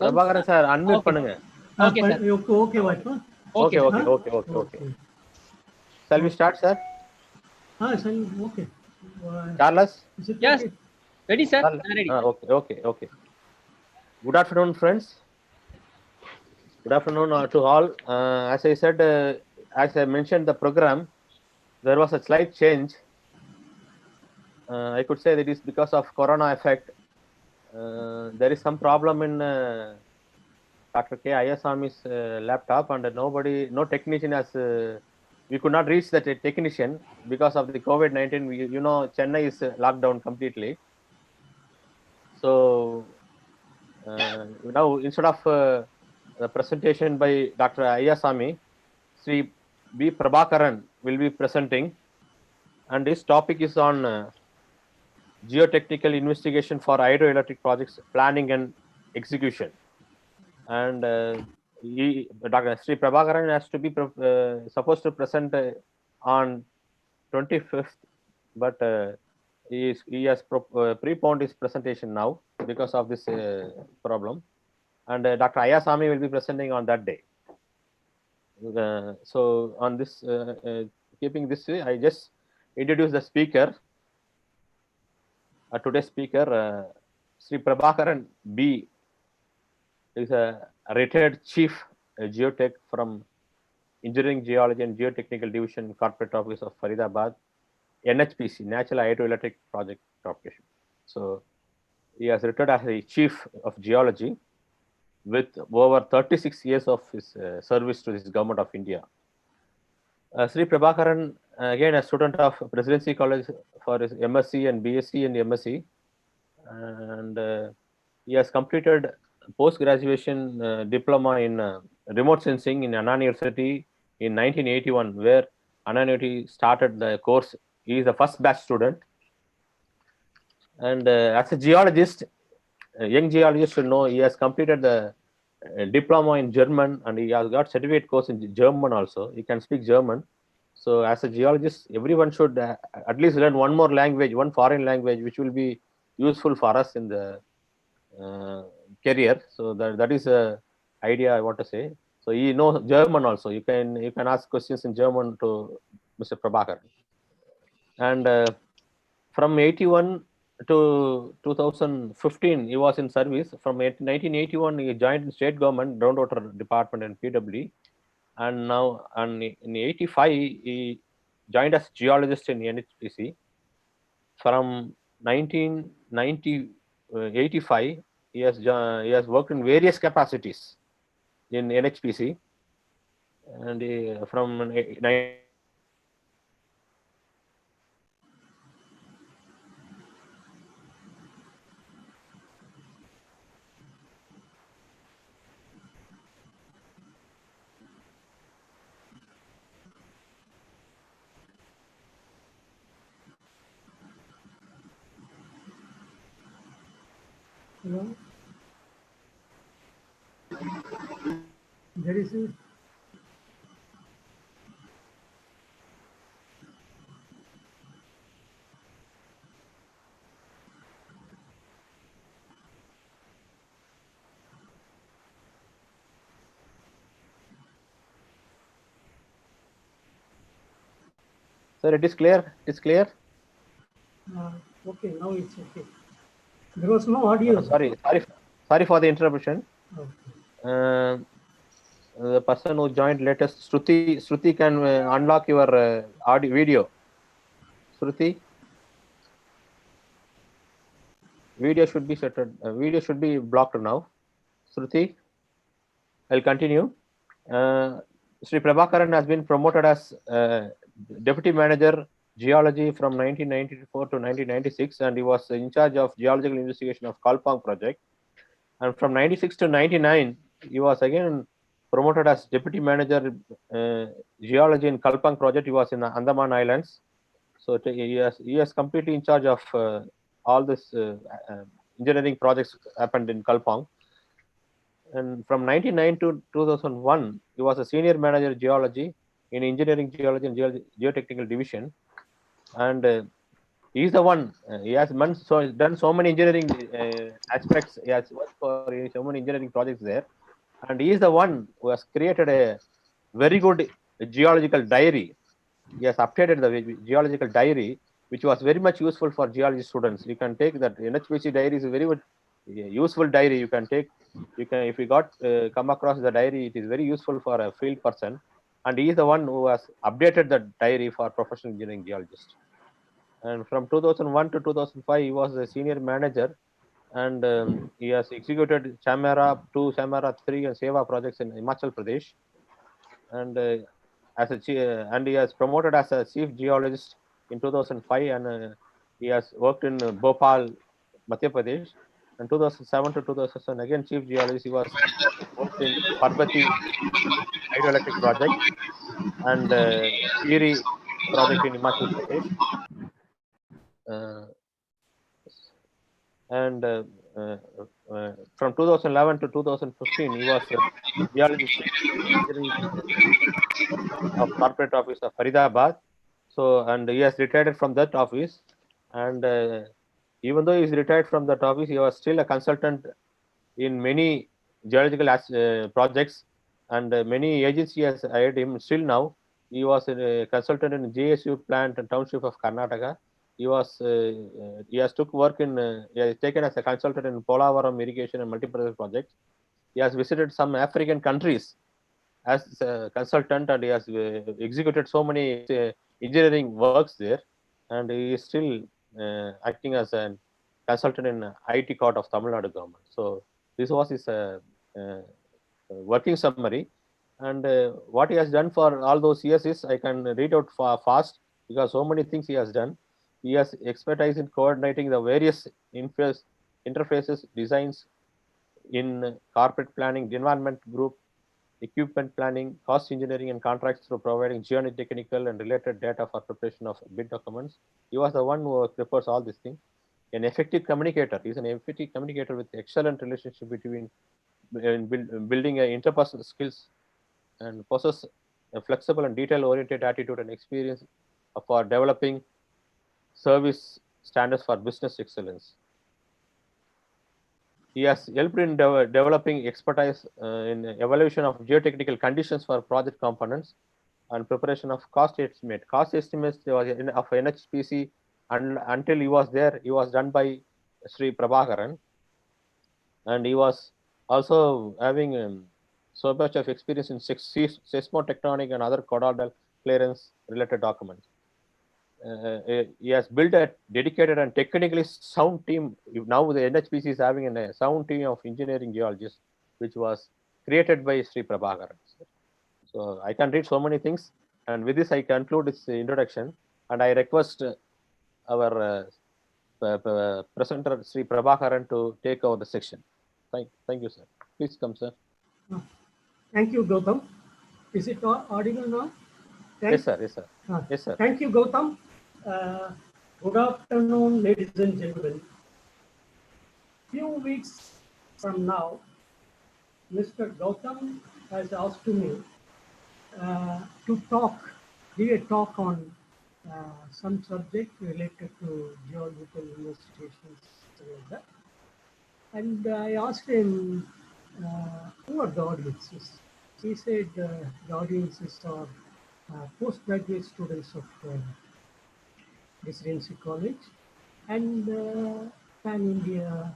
Prabhakaran sir, unmute Okay. பண்ணுங்க. Okay, sir. Okay, what? Okay, sir. okay. Shall we start, sir? Okay. Carlos? Is it Yes. okay? Ready, sir? Carlos? I'm ready. Okay. Good afternoon, friends. Good afternoon to all. As I said, as I mentioned the program, there was a slight change. I could say that is because of corona effect. There is some problem in Dr. K. Ayasami's laptop, and no technician has. We could not reach that technician because of the COVID-19. You know, Chennai is locked down completely. So now instead of the presentation by Dr. Ayasami, Shri.B.Prabhakaran will be presenting, and this topic is on geotechnical investigation for hydroelectric projects planning and execution. And Dr. Shri Prabhakaran has to be supposed to present on 25th, but he has preponed his presentation now because of this problem. And Dr. Ayasami will be presenting on that day. So on this, keeping this way, I just introduce the speaker. Today's speaker, Shri Prabhakaran B, is a retired chief geotech from Engineering, Geology and Geotechnical Division, Corporate Office of Faridabad, NHPC, Natural Hydroelectric Project Corporation. So he has retired as a chief of geology with over 36 years of his service to this government of India. Shri Prabhakaran, again a student of Presidency College for his MSc and BSc and MSc, and he has completed post-graduation diploma in remote sensing in Anna University in 1981, where Anna University started the course. He is the first batch student, and as a geologist, a young geologist should know he has completed the diploma in German, and he has got certificate course in German also. He can speak German. So as a geologist, everyone should at least learn one more language, one foreign language, which will be useful for us in the career. So that is a idea I want to say. So he knows German also. You can ask questions in German to Mr. Prabhakaran. And from 81 to 2015, he was in service. From 1981, he joined state government groundwater department and PW. And now, and in 85, he joined as geologist in NHPC. From 1985, he has worked in various capacities in NHPC, and from Hello? There is a sir, it is clear. It's clear. okay, now it's okay. There was no audio. Sorry for the interruption. Okay. The person who joined latest, Shruti can unlock your audio video. Shruti, video should be set. Video should be blocked now. Shruti, I'll continue. Shri Prabhakaran has been promoted as Deputy Manager Geology from 1994 to 1996, and he was in charge of geological investigation of Kalpang project. And from 96 to 99, he was again promoted as Deputy Manager Geology in Kalpang project. He was in the Andaman Islands. So he is completely in charge of all this engineering projects happened in Kalpang. And from 1999 to 2001, he was a senior manager geology in engineering, geology and geotechnical division. And He is the one. He has done so many engineering aspects. He has worked for so many engineering projects there, and he is the one who has created a very good geological diary. He has updated the geological diary, which was very much useful for geology students. You can take that NHPC diary is a very good, useful diary. You can take, you can, if you got come across the diary, it is very useful for a field person. And he is the one who has updated the diary for professional engineering geologists. And from 2001 to 2005, he was a senior manager, and he has executed Chamara 2, Chamara 3, and Seva projects in Himachal Pradesh. And and he has promoted as a chief geologist in 2005, and he has worked in Bhopal, Madhya Pradesh. And 2007 to 2007, again chief geologist, he was worked in Parbati hydroelectric project and Piri project in Himachal Pradesh. Uh, and uh, from 2011 to 2015, he was a geologist engineering of corporate office of Faridabad. So, and he has retired from that office. And even though he is retired from that office, he was still a consultant in many geological projects, and many agencies has hired him. Still now, he was a consultant in JSU plant and township of Karnataka. He has took work in he has taken as a consultant in Polavaram irrigation and multi-purpose projects. He has visited some African countries as a consultant, and he has executed so many engineering works there, and he is still acting as a consultant in IT court of Tamil Nadu government. So this was his working summary, and what he has done for all those years is, I can read out fast because so many things he has done. He has expertise in coordinating the various interfaces designs in corporate planning, environment group, equipment planning, cost engineering, and contracts through providing geotechnical and related data for preparation of bid documents. He was the one who prepares all these things. An effective communicator. He is an effective communicator with excellent relationship between building interpersonal skills, and possess a flexible and detail-oriented attitude and experience for developing service standards for business excellence. He has helped in developing expertise in evaluation of geotechnical conditions for project components and preparation of cost estimate. Cost estimates of NHPC, and until he was there, he was done by Shri.B.Prabhakaran, and he was also having so much of experience in seismotectonic and other caudal clearance related documents. He has built a dedicated and technically sound team. Now the NHPC is having a sound team of engineering geologists, which was created by Shri.B.Prabhakaran. So I can read so many things, and with this I conclude this introduction, and I request our presenter Shri.Prabhakaran to take over the section. Thank you, sir. Please come, sir. Thank you, Gautam. Is it audible now? Yes, sir. Yes, sir. Yes, sir. Thank you, Gautam. Good afternoon, ladies and gentlemen. Few weeks from now, Mr. Gautam has asked me to give a talk on some subject related to geological investigations like that. And I asked him, who are the audiences? He said the audiences are postgraduate students of Presidency College and pan-India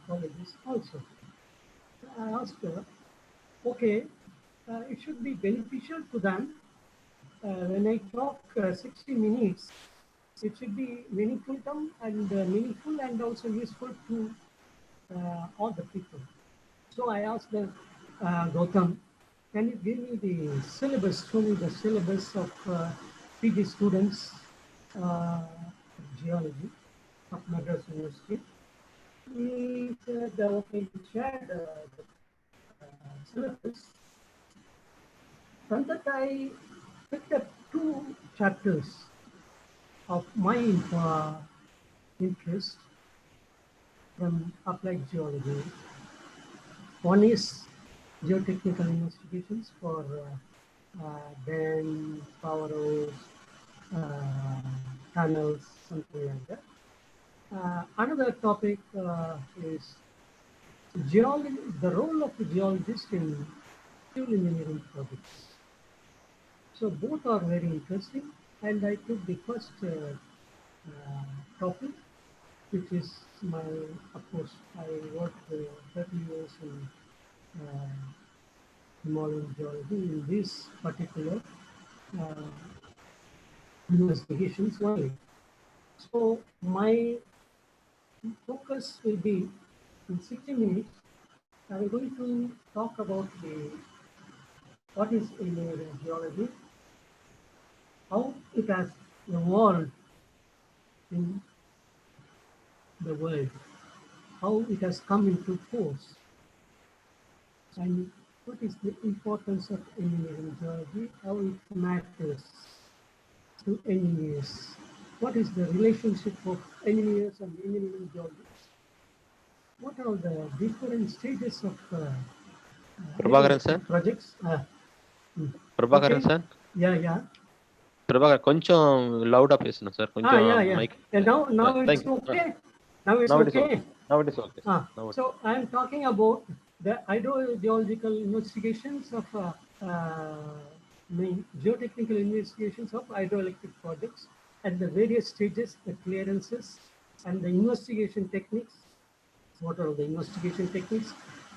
colleges also. I asked her, okay, it should be beneficial to them. When I talk 60 minutes, it should be meaningful and also useful to all the people. So I asked them, Gautam, can you give me the syllabus, show me the syllabus of PG students geology of Madras University? He said, okay, he shared the syllabus. From that, I picked up two chapters of my interest from applied geology. One is geotechnical investigations for dam, power house, tunnels, something like that. Another topic is geology, the role of the geologist in civil engineering projects. So both are very interesting, and I took the first topic, which is my, of course, I worked 30 years in Himalayan geology in this particular uh, investigations only. So my focus will be in 60 minutes. I'm going to talk about what is engineering geology, how it has evolved in the world, how it has come into force, and what is the importance of engineering geology, how it matters to engineers, what is the relationship of engineers and engineering geologists, what are the different stages of Prabhakaran sir. projects. Prabhakaran Okay. sir. Yeah. Prabhakaran, కొంచెం loud up చేస్తున్నా sir, కొంచెం Yeah. mic. And now Thank it's you. okay. Now it's Now it is okay. okay. Now it is okay. Now it So I'm talking about the hydrogeological investigations of geotechnical investigations of hydroelectric projects at the various stages, the clearances, and the investigation techniques. What are the investigation techniques?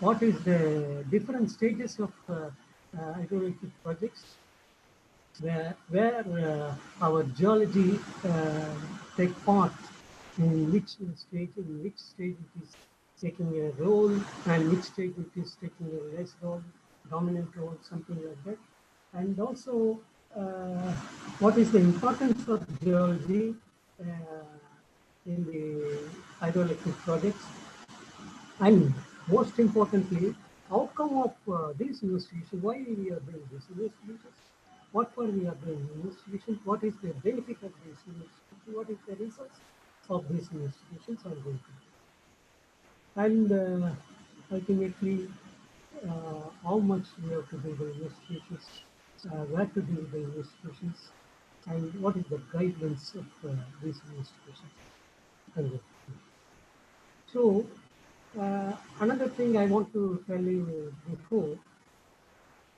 What is the different stages of hydroelectric projects? Where our geology take part, in which stage it is taking a role, and which stage it is taking a less role, dominant role, something like that. And also, what is the importance of geology in the hydroelectric projects? And most importantly, outcome of these investigations, why we are doing these investigations, what for we are doing investigations, what is the benefit of these investigations, what is the results of these investigations are going to be. And ultimately, how much we have to do the investigations, where to do the investigations, and what is the guidelines of these investigations. And so, another thing I want to tell you before,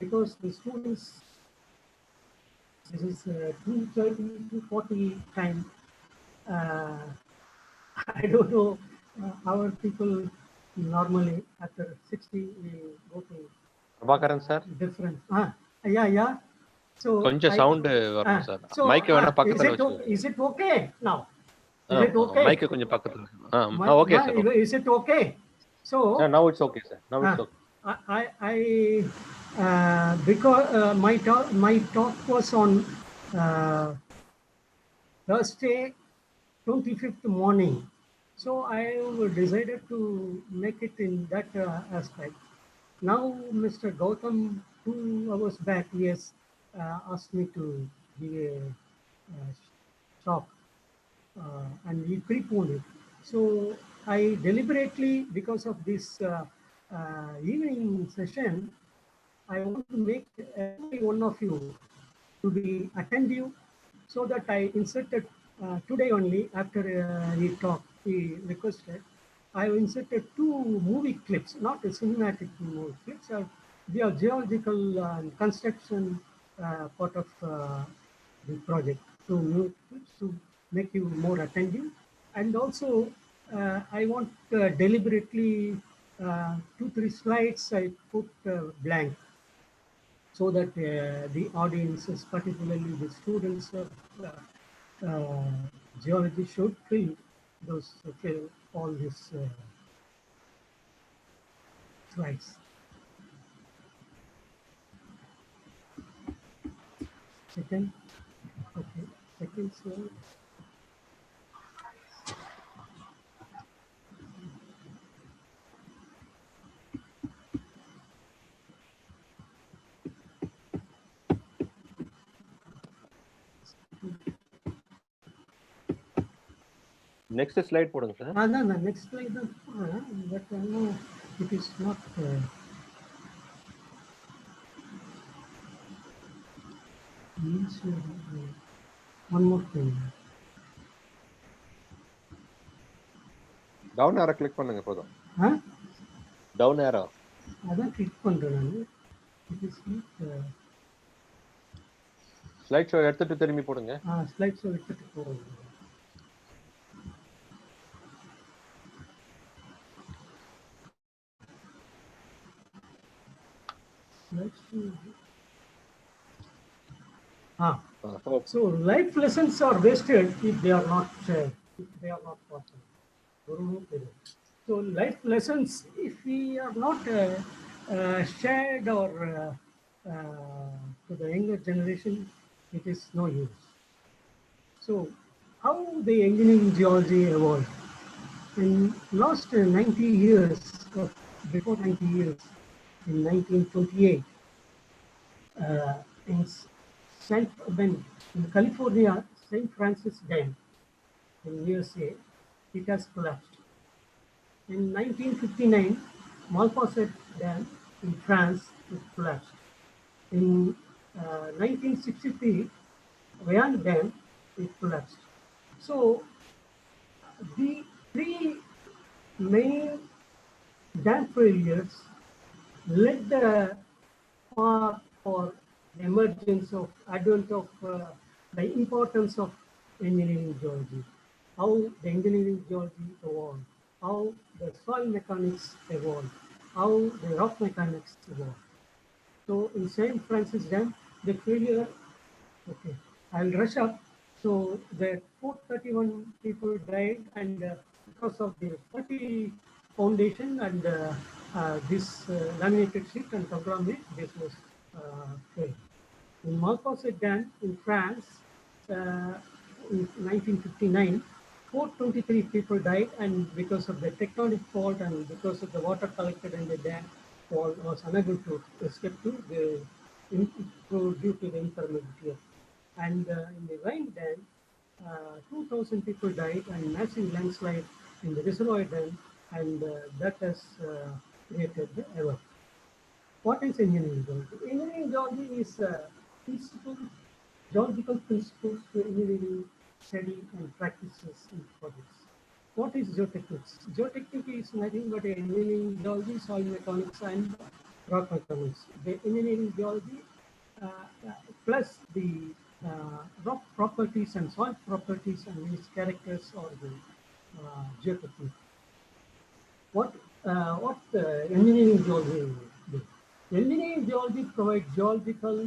because the students, this is 2:30 to 40 time. I don't know our people normally after 60 we go to Prabhakaran sir, different. Yeah. So కొంచెం sound వరకు sir, mic ఏమైనా పక్కన వచ్చి. is it okay now? Is it okay? Mike కొంచెం పక్కన. Okay sir. Is it okay? So now it's okay sir. Now it's okay. Because my talk was on Thursday, 25th morning. So I decided to make it in that aspect. Now, Mr. Gowtham, 2 hours back, he has asked me to give a talk, and he preponed it. So I deliberately, because of this evening session, I want to make every one of you to be attentive, so that I inserted today only after he requested, I have inserted 2 movie clips, not a cinematic movie clips. They are geological and construction part of the project. So movie clips to make you more attentive, and also I want deliberately 2-3 slides I put blank, so that the audiences, particularly the students of geology, should fill all these slides. Second, okay, second slide. Next slide போடுங்க sir. No, next slide. But no, it is not. One more thing. Down arrow click பண்ணுங்க போதும். Down arrow அதான் click பண்றேன். Slide show எடுத்துட்டு திரும்பி போடுங்க. Slide show எடுத்துட்டு போடுங்க. So life lessons are wasted if they are not shared, if they are not possible. So life lessons, if we are not shared or to the younger generation, it is no use. So how the engineering geology evolved? In last 90 years, before 90 years, in 1928, in California, St. Francis Dam in USA, it has collapsed. In 1959, Malpasset Dam in France, it collapsed. In 1963, Vaiont Dam, it collapsed. So the three main dam failures led the path for the emergence of advent of the importance of engineering geology, how the engineering geology evolved, how the soil mechanics evolved, how the rock mechanics evolved. So in St. Francis Dam, the failure, okay, I'll rush up. So the 431 people died, and because of the faulty foundation and this laminated sheet and topographic, this was failed. In Malpasset Dam in France, in 1959, 423 people died, and because of the tectonic fault and because of the water collected in the dam wall was unable to escape due to the impermeability. And in the Vaiont Dam, 2,000 people died, and massive landslide in the reservoir dam, and that has created the ever. What is engineering geology? Engineering geology is geological principles to engineering study and practices in projects. What is geotechnics? Geotechnics is nothing but engineering geology, soil mechanics, and rock mechanics. The engineering geology plus the rock properties and soil properties and its characters or the geotechnique. What engineering geology do? Engineering geology provides geological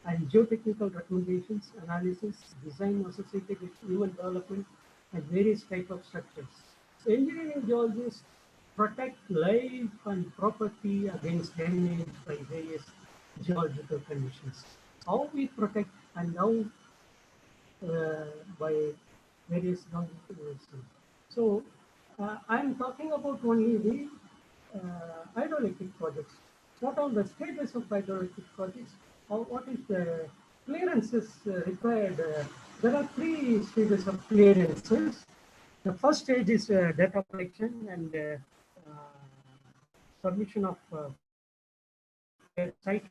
and geotechnical recommendations, analysis, design associated with human development and various types of structures. So engineering geologists protect life and property against damage by various geological conditions. How we protect and how by various geological conditions. So I'm talking about only the hydroelectric projects. What are the stages of hydroelectric projects? What is the clearances required? There are three stages of clearances. The first stage is data collection and submission of site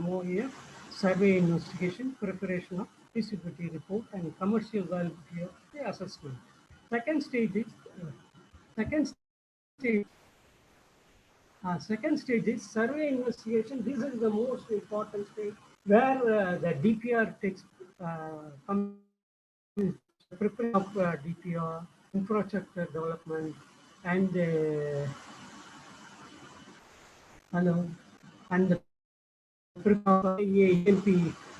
MOEF, survey investigation, preparation of feasibility report, and commercial validity of the assessment. Second stage is second stage is survey investigation. This is the most important stage where the DPR takes preparation of DPR, infrastructure development, and and the EMP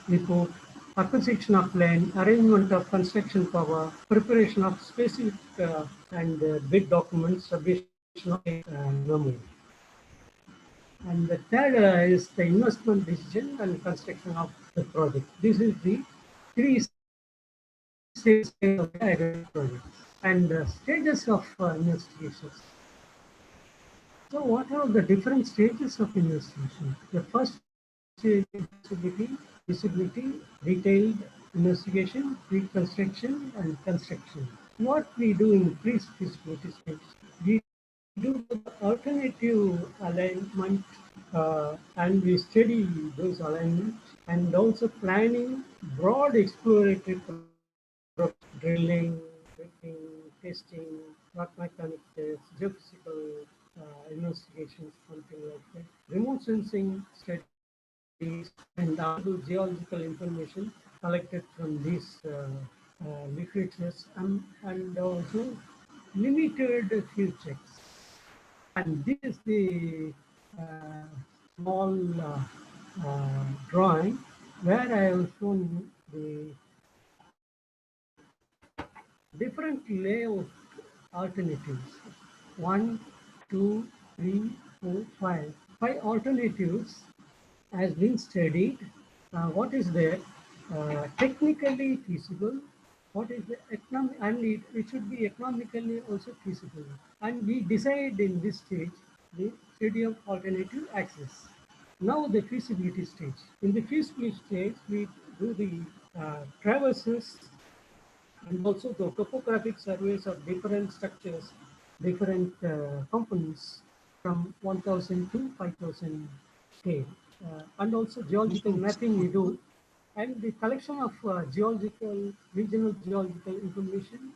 report, acquisition of land, arrangement of construction power, preparation of specific and bid documents, submission of memo. And the third is the investment decision and construction of the project. This is the three stages of the project and stages of investigations. So what are the different stages of investigation? The first stage is feasibility, detailed investigation, pre-construction, and construction. What we do in pre-feasibility stage, we do the alternative alignment and we study those alignments, and also planning broad exploratory drilling, testing, rock mechanic tests, geophysical investigations, something like that, remote sensing studies, and available geological information collected from these literatures, and also limited few checks. And this is the small drawing where I have shown the different layout alternatives. 1, 2, 3, 4, 5. 5 alternatives has been studied. What is there? Technically feasible. What is the economic, and it should be economically also feasible. And we decide in this stage the study of alternative access. Now the feasibility stage. In the feasibility stage, we do the traverses and also the topographic surveys of different structures, different components from 1000 to 5000 scale. And also geological mapping we do, and the collection of geological, regional geological information,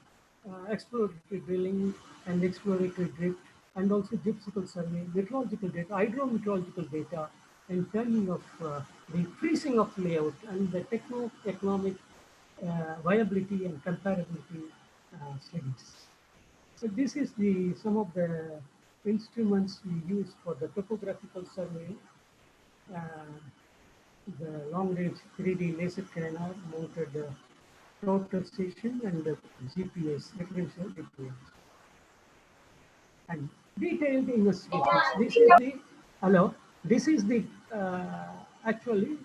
exploratory drilling and exploratory drift, and also geophysical survey, meteorological data, hydrometeorological data, and turning of the freezing of layout and the techno-economic viability and comparability studies. So this is the some of the instruments we use for the topographical survey, uh, the long-range 3D laser scanner mounted rotor station and the GPS, differential GPS. And detailed investigations. This is the hello. This is the actually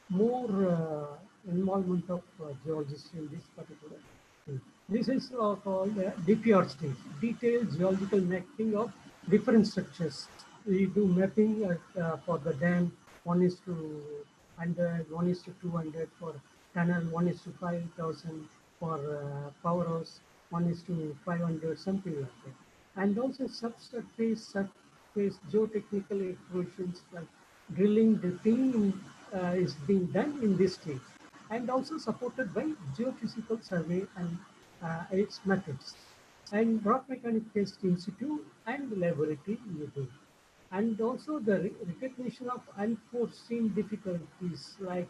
more involvement of geologists in this particular thing. This is called DPR stage, detailed geological mapping of different structures. We do mapping for the dam 1:100, 1:200 for tunnel, 1:5,000 for power house, 1:500, something like that. And also subsurface, surface geotechnical explorations like drilling, drifting is being done in this stage, and also supported by geophysical survey and its methods, and rock mechanic test in situ and laboratory we do. And also the recognition of unforeseen difficulties like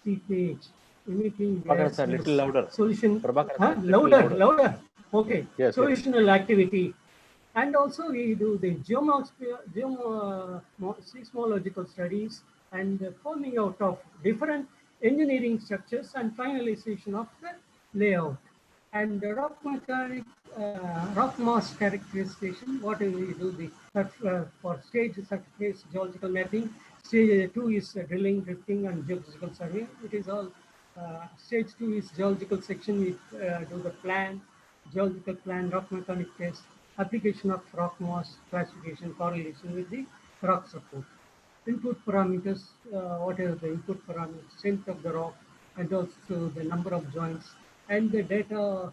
seepage, emitting Prabhakaran sir, gases, little louder. solution, Prabhakaran sir, little louder. Okay, Yes, yes. solutional activity. And also we do the seismological studies and the forming out of different engineering structures and finalization of the layout. And the rock mechanic, rock mass characterization, what do we do the for stage surface geological mapping. Stage 2 is drilling, drifting, and geophysical survey. It is all stage 2 is geological section. We do the plan, geological plan, rock mechanic test, application of rock mass classification, correlation with the rock support. Input parameters, what are the input parameters, strength of the rock, and also the number of joints, and the data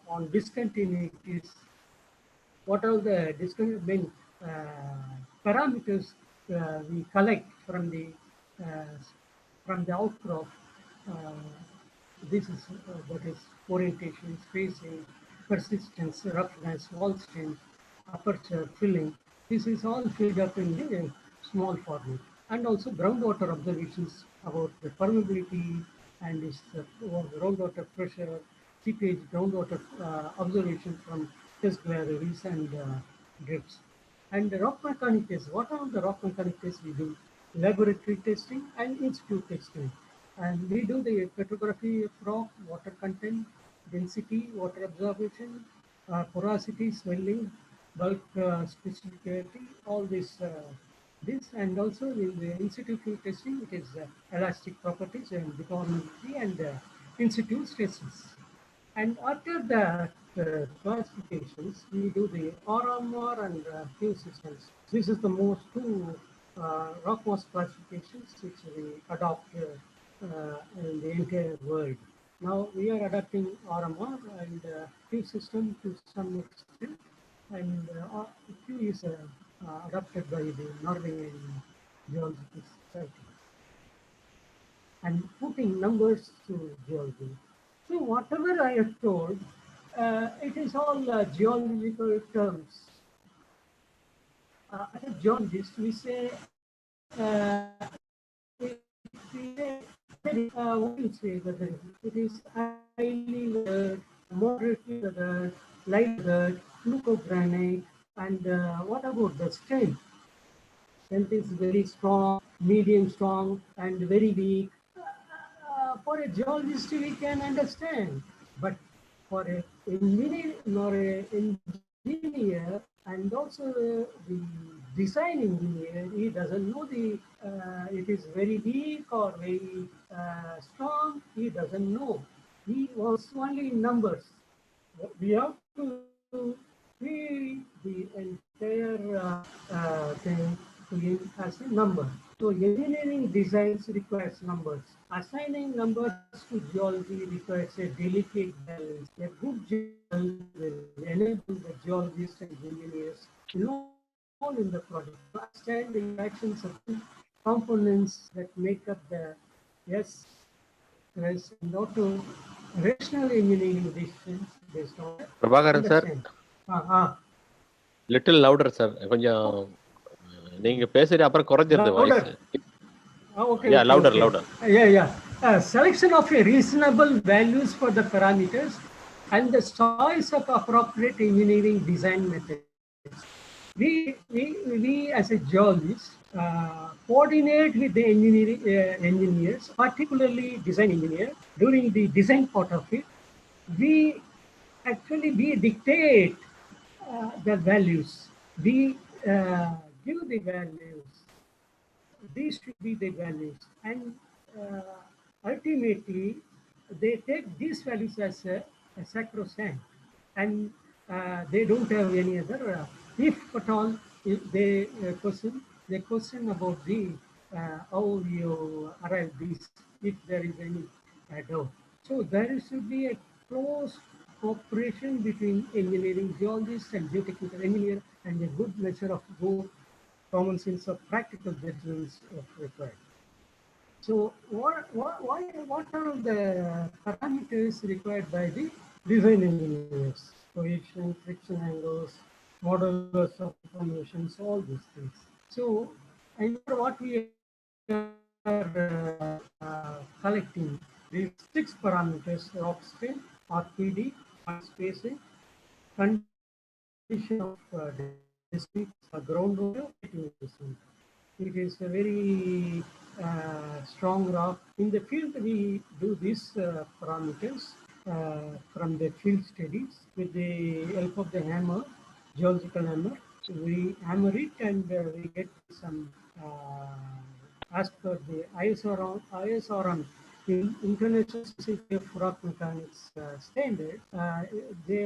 on discontinuities. What are the main parameters we collect from the outcrop? This is that is orientation, spacing, persistence, roughness, wall strength, aperture, filling. This is all filled up in the small format. And also groundwater observations about the permeability and its groundwater pressure, seepage, groundwater observation from test galleries and drifts. And the rock mechanic tests, what are the rock mechanic tests we do? Laboratory testing and institute testing. And we do the petrography of rock, water content, density, water absorption, porosity, swelling, bulk specificity, all this, and also in the in situ field testing, it is elastic properties and deformability and in situ stresses. And after that classifications, we do the RMR and Q systems. This is the most two rock mass classifications which we adopt in the entire world. Now we are adopting RMR and Q system to some extent, and Q is adopted by the Norwegian Geological Society. And putting numbers to geology. So whatever I have told, it is all geological terms. As a geologist, we say, what do you say, whether it is highly weathered, moderately weathered, light weathered, glucogranite, and what about the strength? Strength is very strong, medium strong, and very weak. For a geologist, we can understand, but for a engineer or a engineer, and also the design engineer, he doesn't know the it is very weak or very strong. He doesn't know. He wants only numbers. We have to see the entire thing to him as a number. So engineering designs requires numbers. Assigning numbers to geology requires a delicate balance. A good geology will enable the geologists and engineers involved in the project to understand the interactions of the components that make up the yes, yes, and not to rational engineering decisions based on Prabhakaran sir, understand. little louder sir. கொஞ்சம் நீங்க பேசுறது அப்புறம் குறைஞ்சிருது voice. Okay, Yeah, okay, louder, okay. louder. Yeah. Selection of a reasonable values for the parameters and the choice of appropriate engineering design methods. We as a geologist coordinate with the engineering engineers, particularly design engineer, during the design part of it. We we dictate the values. We give the values. These should be the values, and ultimately they take these values as a sacrosanct, and they don't have any other. If at all, if they question about the how you arrive these, if there is any doubt. So there should be a close cooperation between engineering geologists and geotechnical engineer, and a good measure of both common sense of practical judgments of required. So what are the parameters required by the design engineers? Cohesion, friction angles, modulus of formations, all these things. So, and here what we are collecting these 6 parameters: rock strength, RPD, point spacing, condition of groundwater. It is a very strong rock. In the field, we do these parameters from the field studies with the help of the hammer, geological hammer. We hammer it and we get some, as per the ISRM in International Society of Rock Mechanics standard, they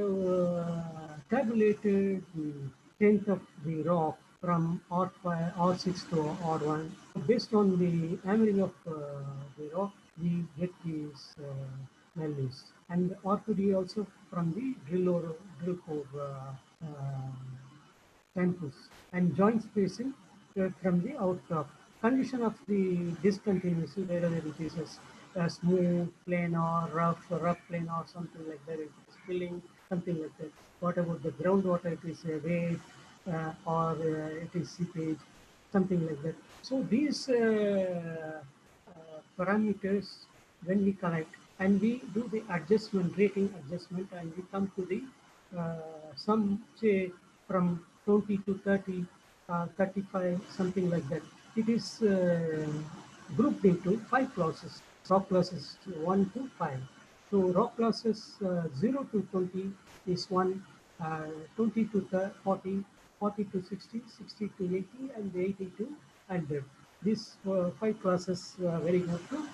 tabulated the strength of the rock from R5, R6 to R1. Based on the hammering of the rock, we get these values. And R2D also from the drill core samples. And joint spacing from the outcrop. Condition of the discontinuity, whether it is a smooth, plain or rough plain or something like that, it is filling, something like that. What about the groundwater? It is a wave or it is seepage, something like that. So these parameters, when we collect and we do the adjustment, rating adjustment, and we come to the some say from 20 to 30, 35, something like that. It is grouped into 5 classes. Rock classes 1 to 5. So rock classes 0 to 20 is 1, 20 to 40, 40 to 60, 60 to 80, and 80 to 100. These 5 classes very good to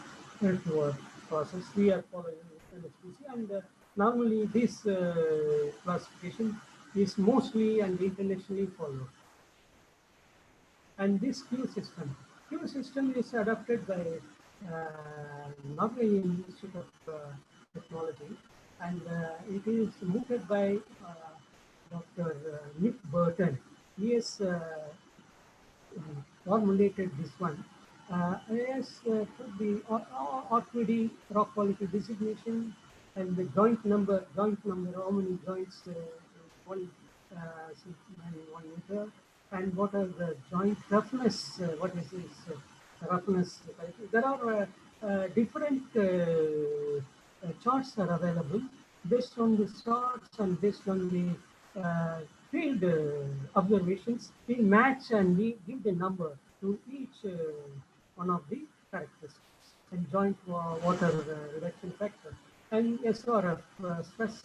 earthwork process. We are following NHPC, and normally this classification is mostly and internationally followed. And this Q system is adopted by Norwegian Institute of Technology, and it is mooted by Dr. Nick Burton. He has formulated this one. He has put the RQD rock quality designation and the joint number, how many joints, one, one meter, and what are the joint roughness, what is this roughness. There are different charts are available. Based on the charts and based on the field observations, we match and we give the number to each one of the characteristics, and joint water reduction factor, and SRF, stress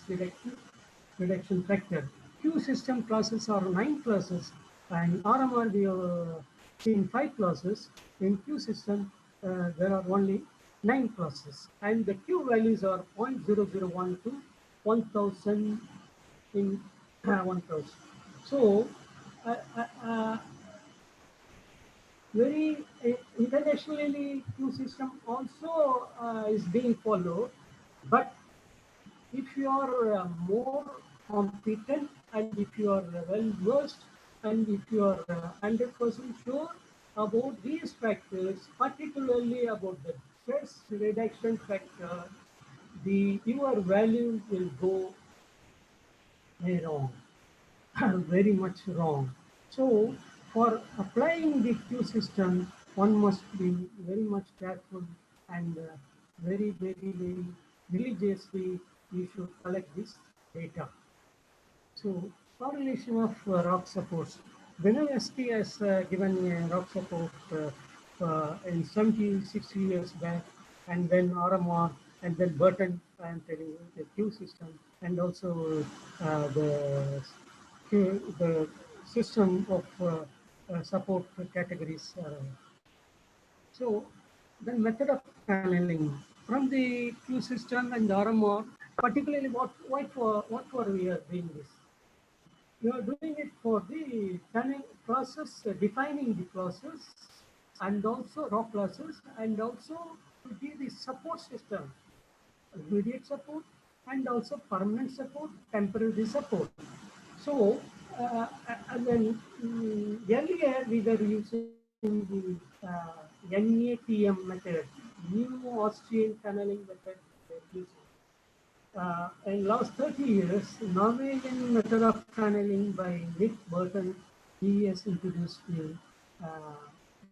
reduction factor. Q system classes are 9 classes, and RMR we have seen 5 classes. In Q system, there are only 9 classes, and the Q values are 0.0012 to 1000 in 1000. So, very internationally, Q system also is being followed, but if you are more competent and if you are well versed and if you are 100% sure about these factors, particularly about the stress reduction factor, your value will go very wrong, very much wrong. So for applying the Q system, one must be very much careful and very religiously you should collect this data. So correlation of rock supports. Benelski has given a rock support in 70, 60 years back, and then RMR, and then Burton, I am telling you, the Q system, and also the system of support categories. So the method of tunneling from the Q system and the RMR, particularly what were we are doing this? We are doing it for the tunneling process, defining the process, and also rock classes, and also to give the support system, immediate support, and also permanent support, temporary support. So, and then earlier we were using the NATM method, New Austrian tunneling method. In last 30 years, Norwegian method of tunneling by Nick Burton, he has introduced the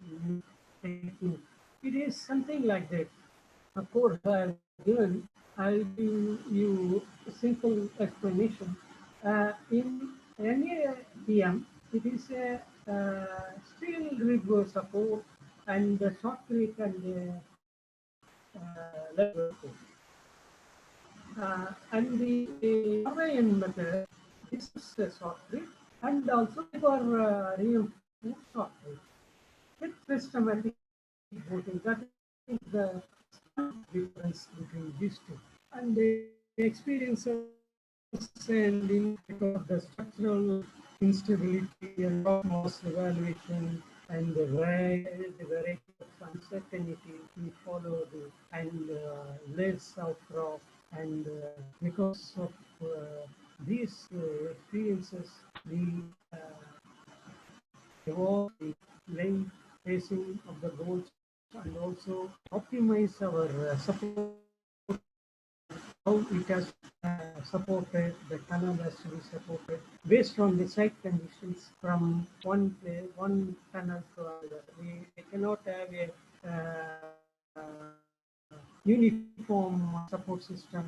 new technique. It is something like that. Of course, I'll give you a simple explanation. In NATM, it is a steel rig support and the shotcrete and lever support. And the Norwegian method, this is a shotcrete and also for reinforced shotcrete with systematic voting. That is the difference between these two. And the experiences and in the structural instability and rock mass evaluation and the variety of uncertainty we follow and layers of rock, and because of these experiences we evolve the length facing of the goals and also optimize our support, how it has supported, the tunnel has to be supported based on the site conditions from one tunnel to another. We cannot have a uniform support system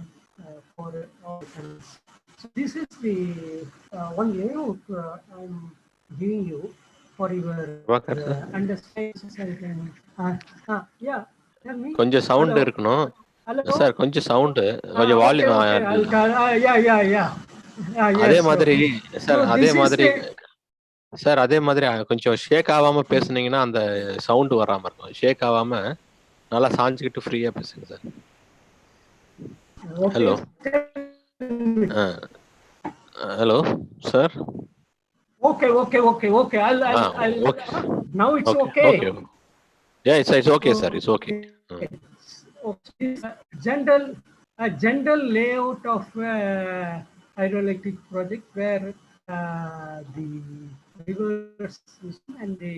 for all tunnels. So this is the one layout I'm giving you for your understanding. Yeah, tell me. கொஞ்சம் sound இருக்கணும் sir, கொஞ்சம் sound, கொஞ்சம் volume. அதே மாதிரி sir, அதே மாதிரி கொஞ்சம் ஷேக் ஆகாம பேசுனீங்கன்னா அந்த சவுண்ட் வராம இருக்கும். ஷேக் ஆகாம நல்லா சாஞ்சுக்கிட்டு ஃப்ரீயா பேசுங்க sir. Hello hello sir. Okay. Now it's okay. Yeah, it's okay, sir. It's okay. General layout of hydroelectric project where the river system and the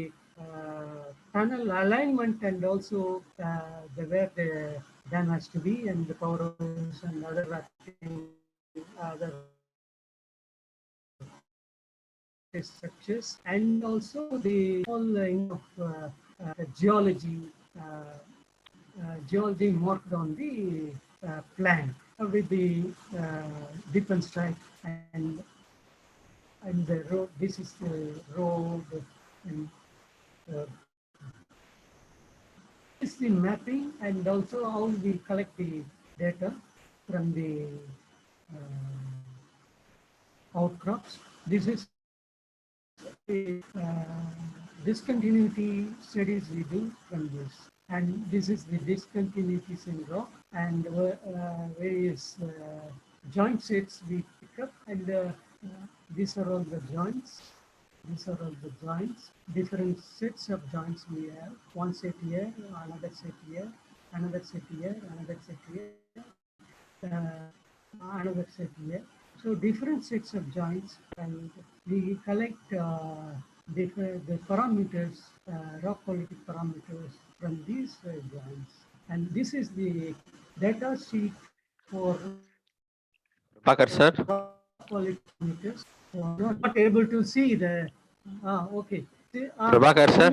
tunnel alignment and also where the dam has to be, and the powerhouse and other other structures, and also the whole geology. Geology marked on the plan with the dip and strike and the road. This is the road and uh, is the mapping and also how we collect the data from the outcrops. This is the discontinuity studies we do from this. And this is the discontinuities in rock and various joint sets we pick up. And these are all the joints. These are all the joints. Different sets of joints we have. One set here, another set here, another set here, another set here, another set here. So different sets of joints, and we collect the parameters, rock quality parameters from these joints. And this is the data sheet for Prabhakar sir. rock quality parameters. Not able to see the. Okay. Prabhakar sir.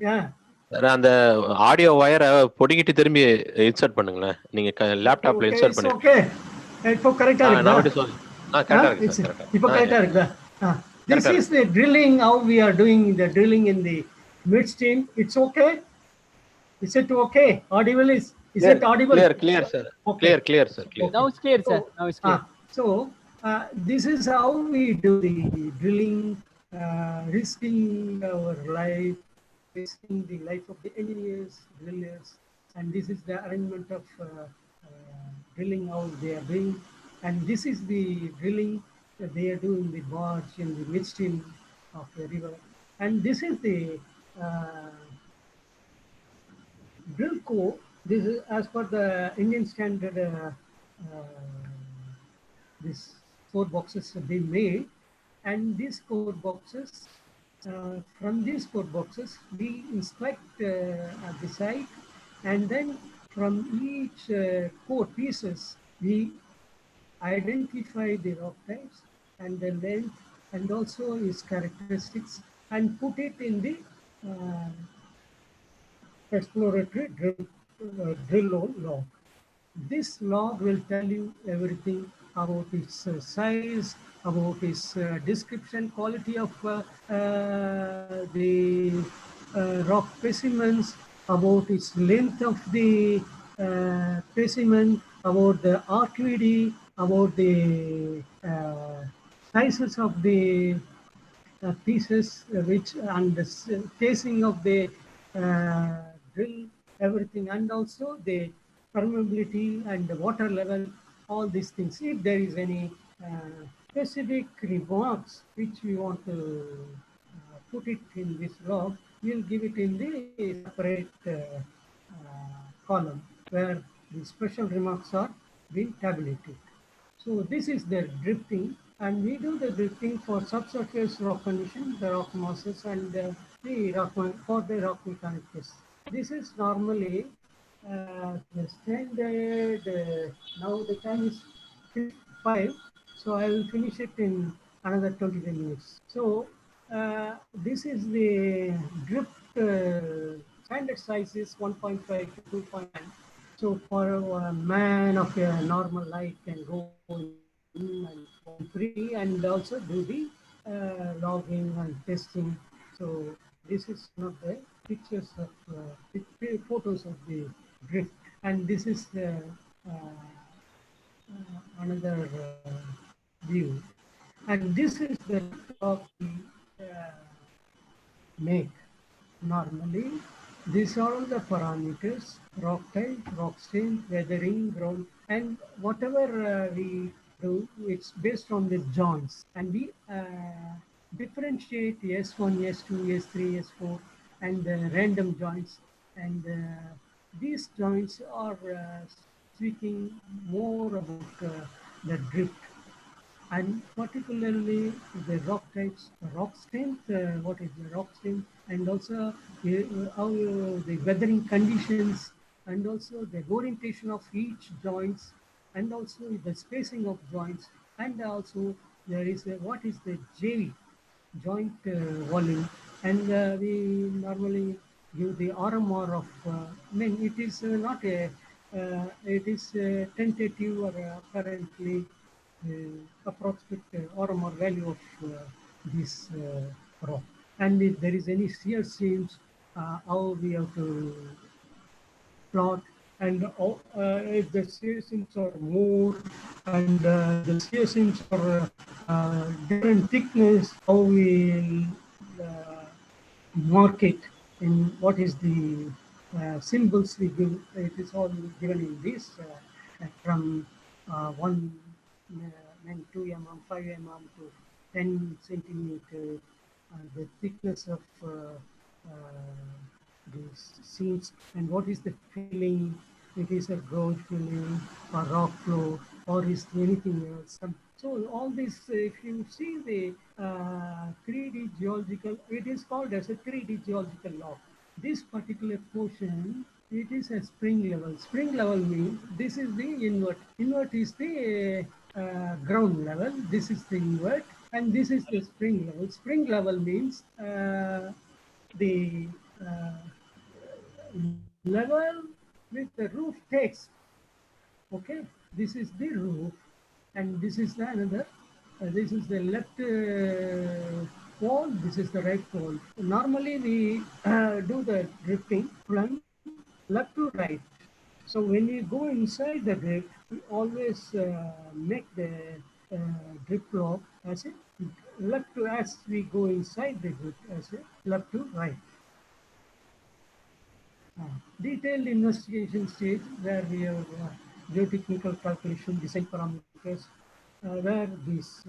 Yeah. அந்த audio வயரை பொடிக்கிட்டு திரும்பி insert பண்ணுங்களேன். நீங்க லேப்டாப்ல insert பண்ணி. Okay. இப்போ கரெக்ட்டா இருக்குதா? கரெக்ட்டா இருக்கு சார். கரெக்ட்டா. இப்போ கரெக்ட்டா இருக்குதா? This is the drilling, how we are doing the drilling in the midstream. It's okay? Is it okay? Audible is it audible? Clear sir. Okay. Clear sir. Clear. Now it's clear, sir. Now it's clear. So this is how we do the drilling, risking our life, risking the life of the engineers, drillers, and this is the arrangement of drilling, how they are doing, and this is the drilling that they are doing the barge in the midstream of the river, and this is the drill core. This is as per the Indian standard. These 4 boxes have been made, and these 4 boxes, from these 4 boxes, we inspect at the site, and then from each core pieces, we identify the rock types and the length, and also its characteristics, and put it in the exploratory drill log. This log will tell you everything about its size, about its description, quality of the rock specimens, about its length of the specimen, about the RQD, about the sizes of the pieces, which and the casing of the drill, everything, and also the permeability and the water level, all these things. If there is any specific remarks which we want to put it in this log, we'll give it in the separate column where the special remarks are being tabulated. So this is the drifting, and we do the drifting for subsurface rock condition, the rock masses, and the rock for the rock mechanics. This is normally the standard. Now the time is 5, so I will finish it in another 25 minutes. So this is the drift. Standard size is 1.5 to 2.9. So for a man of a normal life can go in and free and also do the logging and testing. So this is one of the pictures of photos of the drift, and this is the another view, and this is the of the make. Normally, these are all the parameters: rock type, rock strength, weathering, ground, and whatever we do, it's based on the joints, and we differentiate S1, S2, S3, S4, and random joints, and these joints are speaking more about the drift, and particularly the rock types, rock strength, what is the rock strength, and also how the weathering conditions, and also the orientation of each joints, and also the spacing of joints, and also there is what is the JV, joint volume, and we normally give the RMR of, I mean, it is not a, it is tentative or apparently approximate RMR value of this rock. And if there is any shear seams, how we have to plot, and if the shear seams are more, and the shear seams are different thickness, how we uh, mark it in what is the symbols we give. It is all given in this from 1 and 2 mm, 5 mm to 10 centimeter, the thickness of these seams, and what is the filling. It is a gorge filling or rock flow, or is anything else. So all this, if you see the 3D geological, it is called as a 3D geological log. This particular portion, it is a spring level. Spring level means this is the invert. Invert is the ground level. This is the invert, and this is the spring level. Spring level means the level with the roof takes. Okay, this is the roof, and this is the another. This is the left wall. This is the right wall. Normally, we do the drifting from left to right. So when we go inside the drift, we always make the drift log as a left to, as we go inside the drift as a left to right. Detailed investigation stage where we have geotechnical calculation, design parameters, where this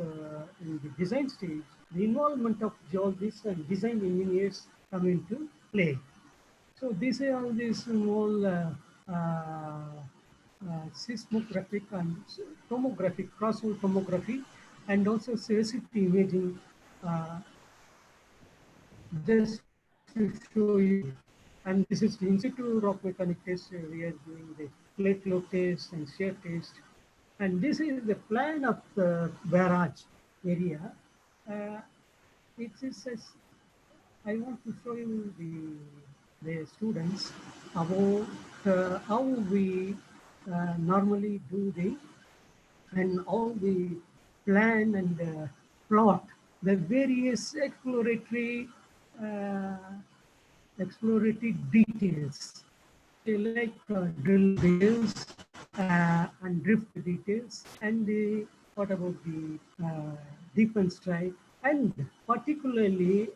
in the design stage, the involvement of geologists and design engineers come into play. So these are all these small seismographic and tomographic, cross-hole tomography, and also sensitivity imaging, uh, just to show you. And this is the in situ rock mechanic test. We are doing the plate flow test and shear test. And this is the plan of the barrage area. Uh, it is I want to show you the students about how we normally do the, and how we plan and plot the various uh, exploratory details. They like drill details and drift details, and what about the deep and strike, and particularly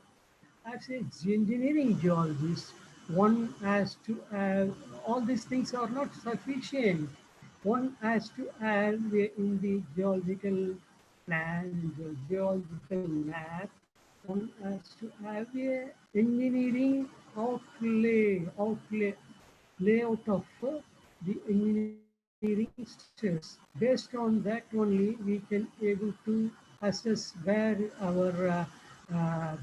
as a engineering geologist, one has to have, all these things are not sufficient. One has to have in the geological plan, the geological map, one has to have a engineering layout of the engineering structures. Based on that only, we can able to assess where our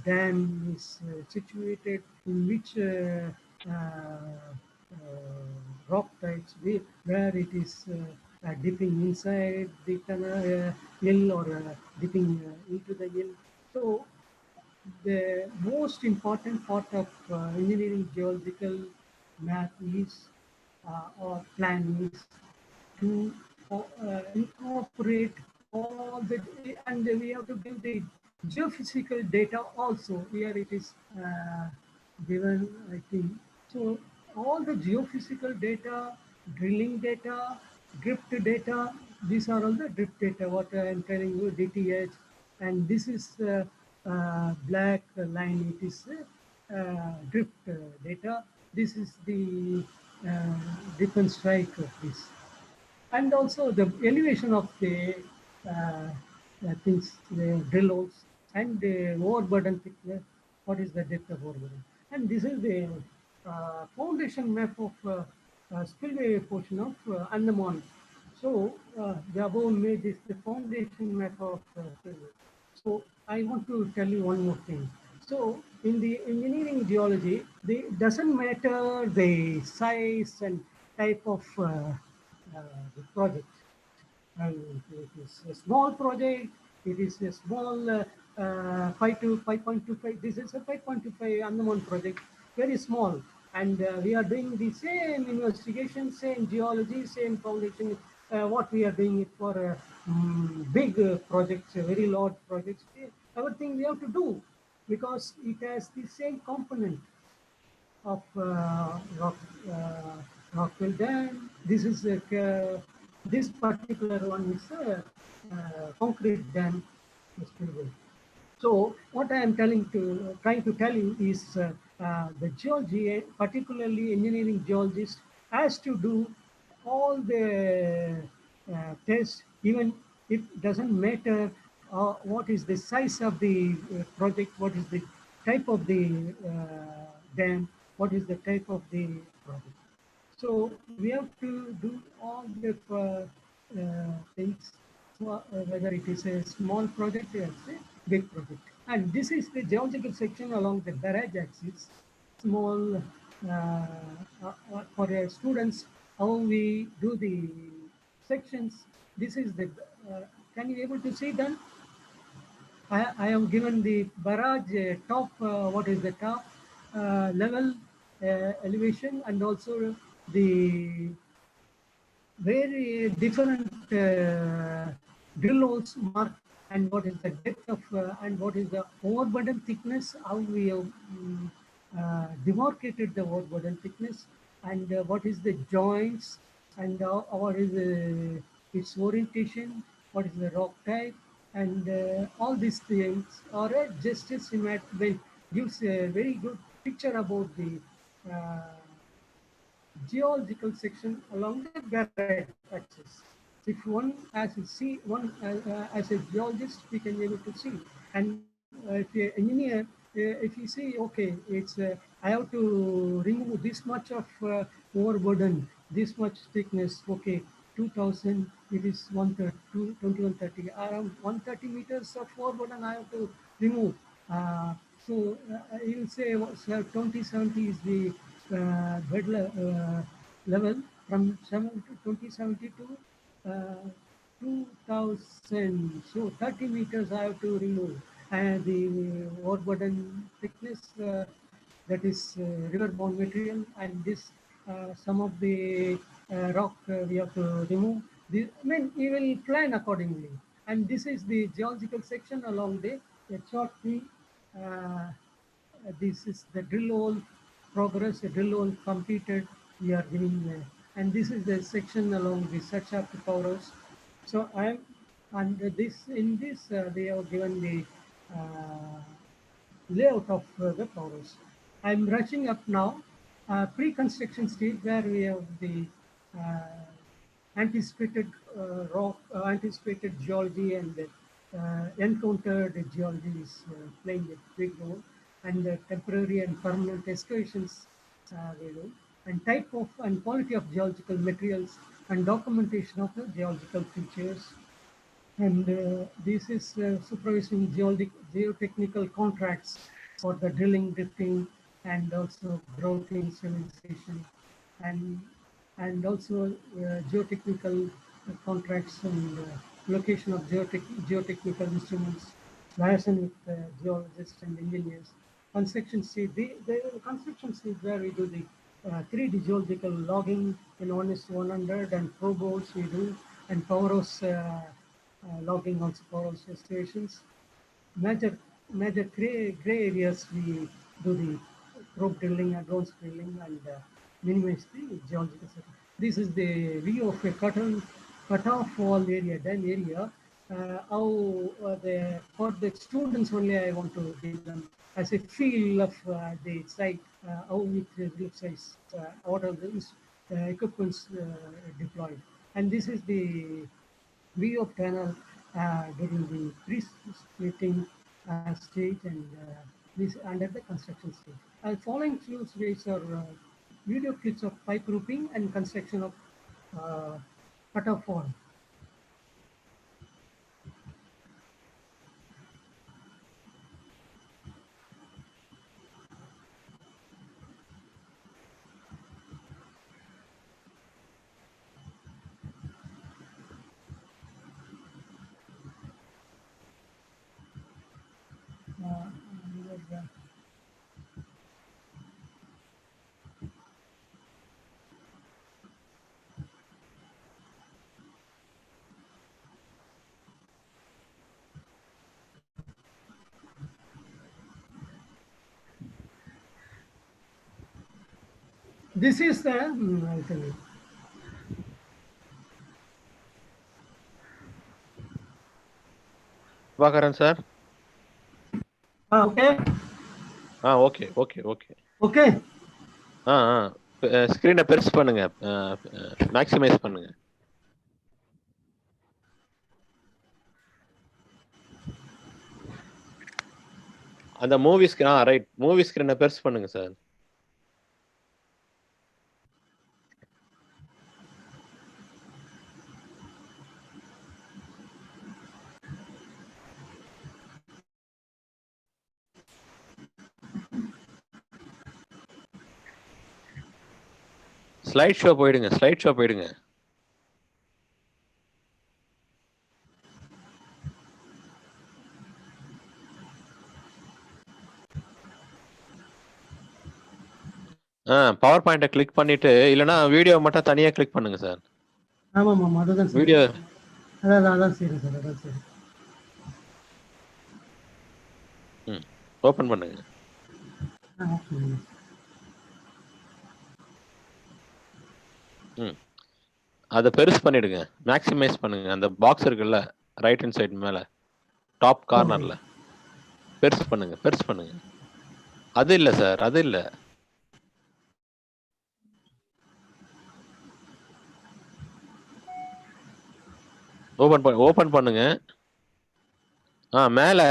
dam is situated, in which rock types, where it is dipping inside the hill, or dipping into the hill. So the most important part of engineering geological map is or plan is to incorporate all the, and we have to give the geophysical data also. Here it is given, I think. So all the geophysical data, drilling data, drift data, these are all the drift data, what I am telling you, DTH, and this is black line, it is drift data. This is the dip and strike of this. And also the elevation of the things, the drill holes, and the overburden thickness, what is the depth of overburden. And this is the foundation map of spillway portion of Andaman. So the above image is the foundation map of spillway. So I want to tell you one more thing. So in the engineering geology, it doesn't matter the size and type of the project. And it is a small project. It is a small 5 to 5.25. This is a 5.25 unknown project, very small. And we are doing the same investigation, same geology, same foundation. What we are doing it for big projects, very large projects. Everything we have to do because it has the same component of Rockville Dam. This is this particular one is a concrete dam. So what I am trying to tell you is the geology, particularly engineering geologist, has to do all the tests, even it doesn't matter what is the size of the project, what is the type of the dam, what is the type of the project. So we have to do all the things, whether it is a small project or a big project. And this is the geological section along the barrage axis. Small for students, how we do the sections. This is the, can you able to see then? I have given the barrage top, what is the top level elevation, and also the very different drill holes mark, and what is the depth of and what is the overburden thickness, how we have demarcated the overburden thickness, and what is the joints, and what is its orientation, what is the rock type, and all these things are just a schematic, gives a very good picture about the geological section along the barrage axis. If one as a see one as a geologist, we can be able to see, and if an engineer, if you see, okay, it's I have to remove this much of overburden, this much thickness, okay, 2000, it is 130, 2130, around 130 meters of overburden I have to remove. So you will say 2070 is the level from 2070 to 2000. So 30 meters I have to remove. And the overburden thickness, that is river-bound material, and this some of the rock we have to remove. I mean, you will plan accordingly. And this is the geological section along the chart tree. This is the drill hole progress, a drill hole completed. We are giving, and this is the section along the search after powers. So I am, and this in this they have given the layout of the powers. I'm rushing up now. Pre-construction stage where we have the anticipated rock, anticipated geology, and encountered geology is playing a big role, and temporary and permanent excavations they do, and type of and quality of geological materials, and documentation of the geological features. And this is supervising geotechnical contracts for the drilling, drifting, and also grouting, civilization, and also geotechnical contracts, and location of geotechnical instruments, liaison with geologists and engineers. Construction stage, the construction stage where we do the 3D geological logging in 1:100, and pro bores we do, and power house logging, also power house stations. Major gray areas we do the probe drilling, advanced drilling, and minimize the geological setting. This is the view of a cut-off wall area, dam area. How for the students only I want to give them as a feel of the site, how it looks like, what are the equipments deployed. And this is the view of tunnel during the pre-splitting stage, and this under the construction stage. Following few slides are video clips of pipe roofing and construction of cut-off wall. This is the, I'll tell you. Prabhakaran sir. Okay. Okay. Okay. ஸ்கிரீனை பெருசு பண்ணுங்க, maximise பண்ணுங்க. அந்த movie screen, right, movie ஸ்கிரீனை பெருசு பண்ணுங்க sir. Slide show போயிடுங்க. Power பாயிண்ட்டை click பண்ணிட்டு, இல்லைன்னா வீடியோ மட்டும் தனியாக கிளிக் பண்ணுங்க சார். ஆமாம், அதுதான் சரி. வீடியோ அதான் சரி சார், அதான் சரி. ஓப்பன் பண்ணுங்க. அதை பெருசு பண்ணிடுங்க, மேக்ஸிமைஸ் பண்ணுங்க. அந்த பாக்ஸ் இருக்குல்ல, ரைட் ஹேண்ட் சைடு மேல டாப் கார்னர்ல பெருசு பண்ணுங்க. அது இல்ல சார், அது இல்ல. ஓபன் பண்ணுங்க. மேல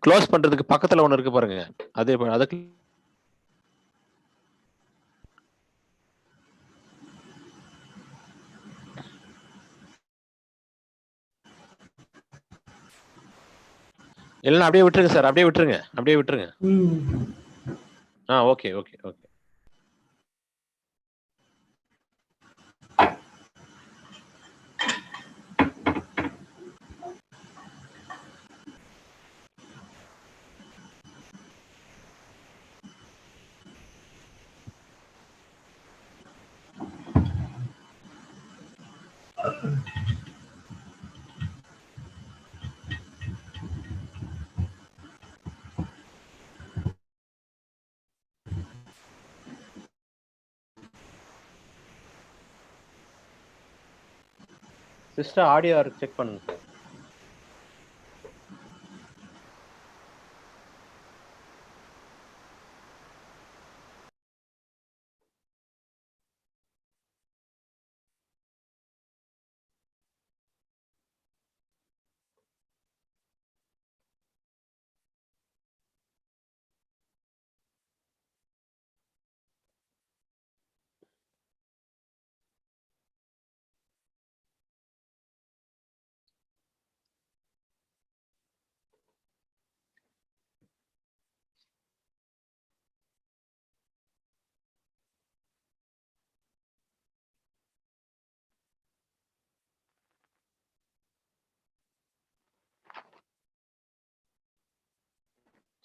க்ளோஸ் பண்றதுக்கு பக்கத்துல ஒண்ணு இருக்கு பாருங்க. அதே அதுக்கு இல்லைன்னா அப்படியே விட்டுருங்க சார், அப்படியே விட்டுருங்க. ஓகே. சிஸ்டர் ஆடியோ செக் பண்ணுங்க சார்.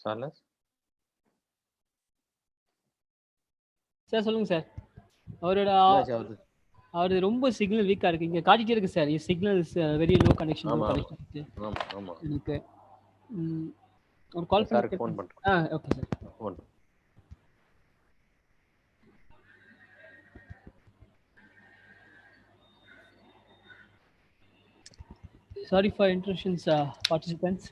சார்லஸ் சார் சொல்லுங்க சார். அவரது ரொம்ப சிக்னல் வீக்கா இருக்கு. இங்க காட்டிட்டே இருக்கு sir, signal is very low connection. எனக்கு ஒரு கால் பண்ணி ஃபோன் பண்றேன். Okay sir. Sorry for interruptions, participants.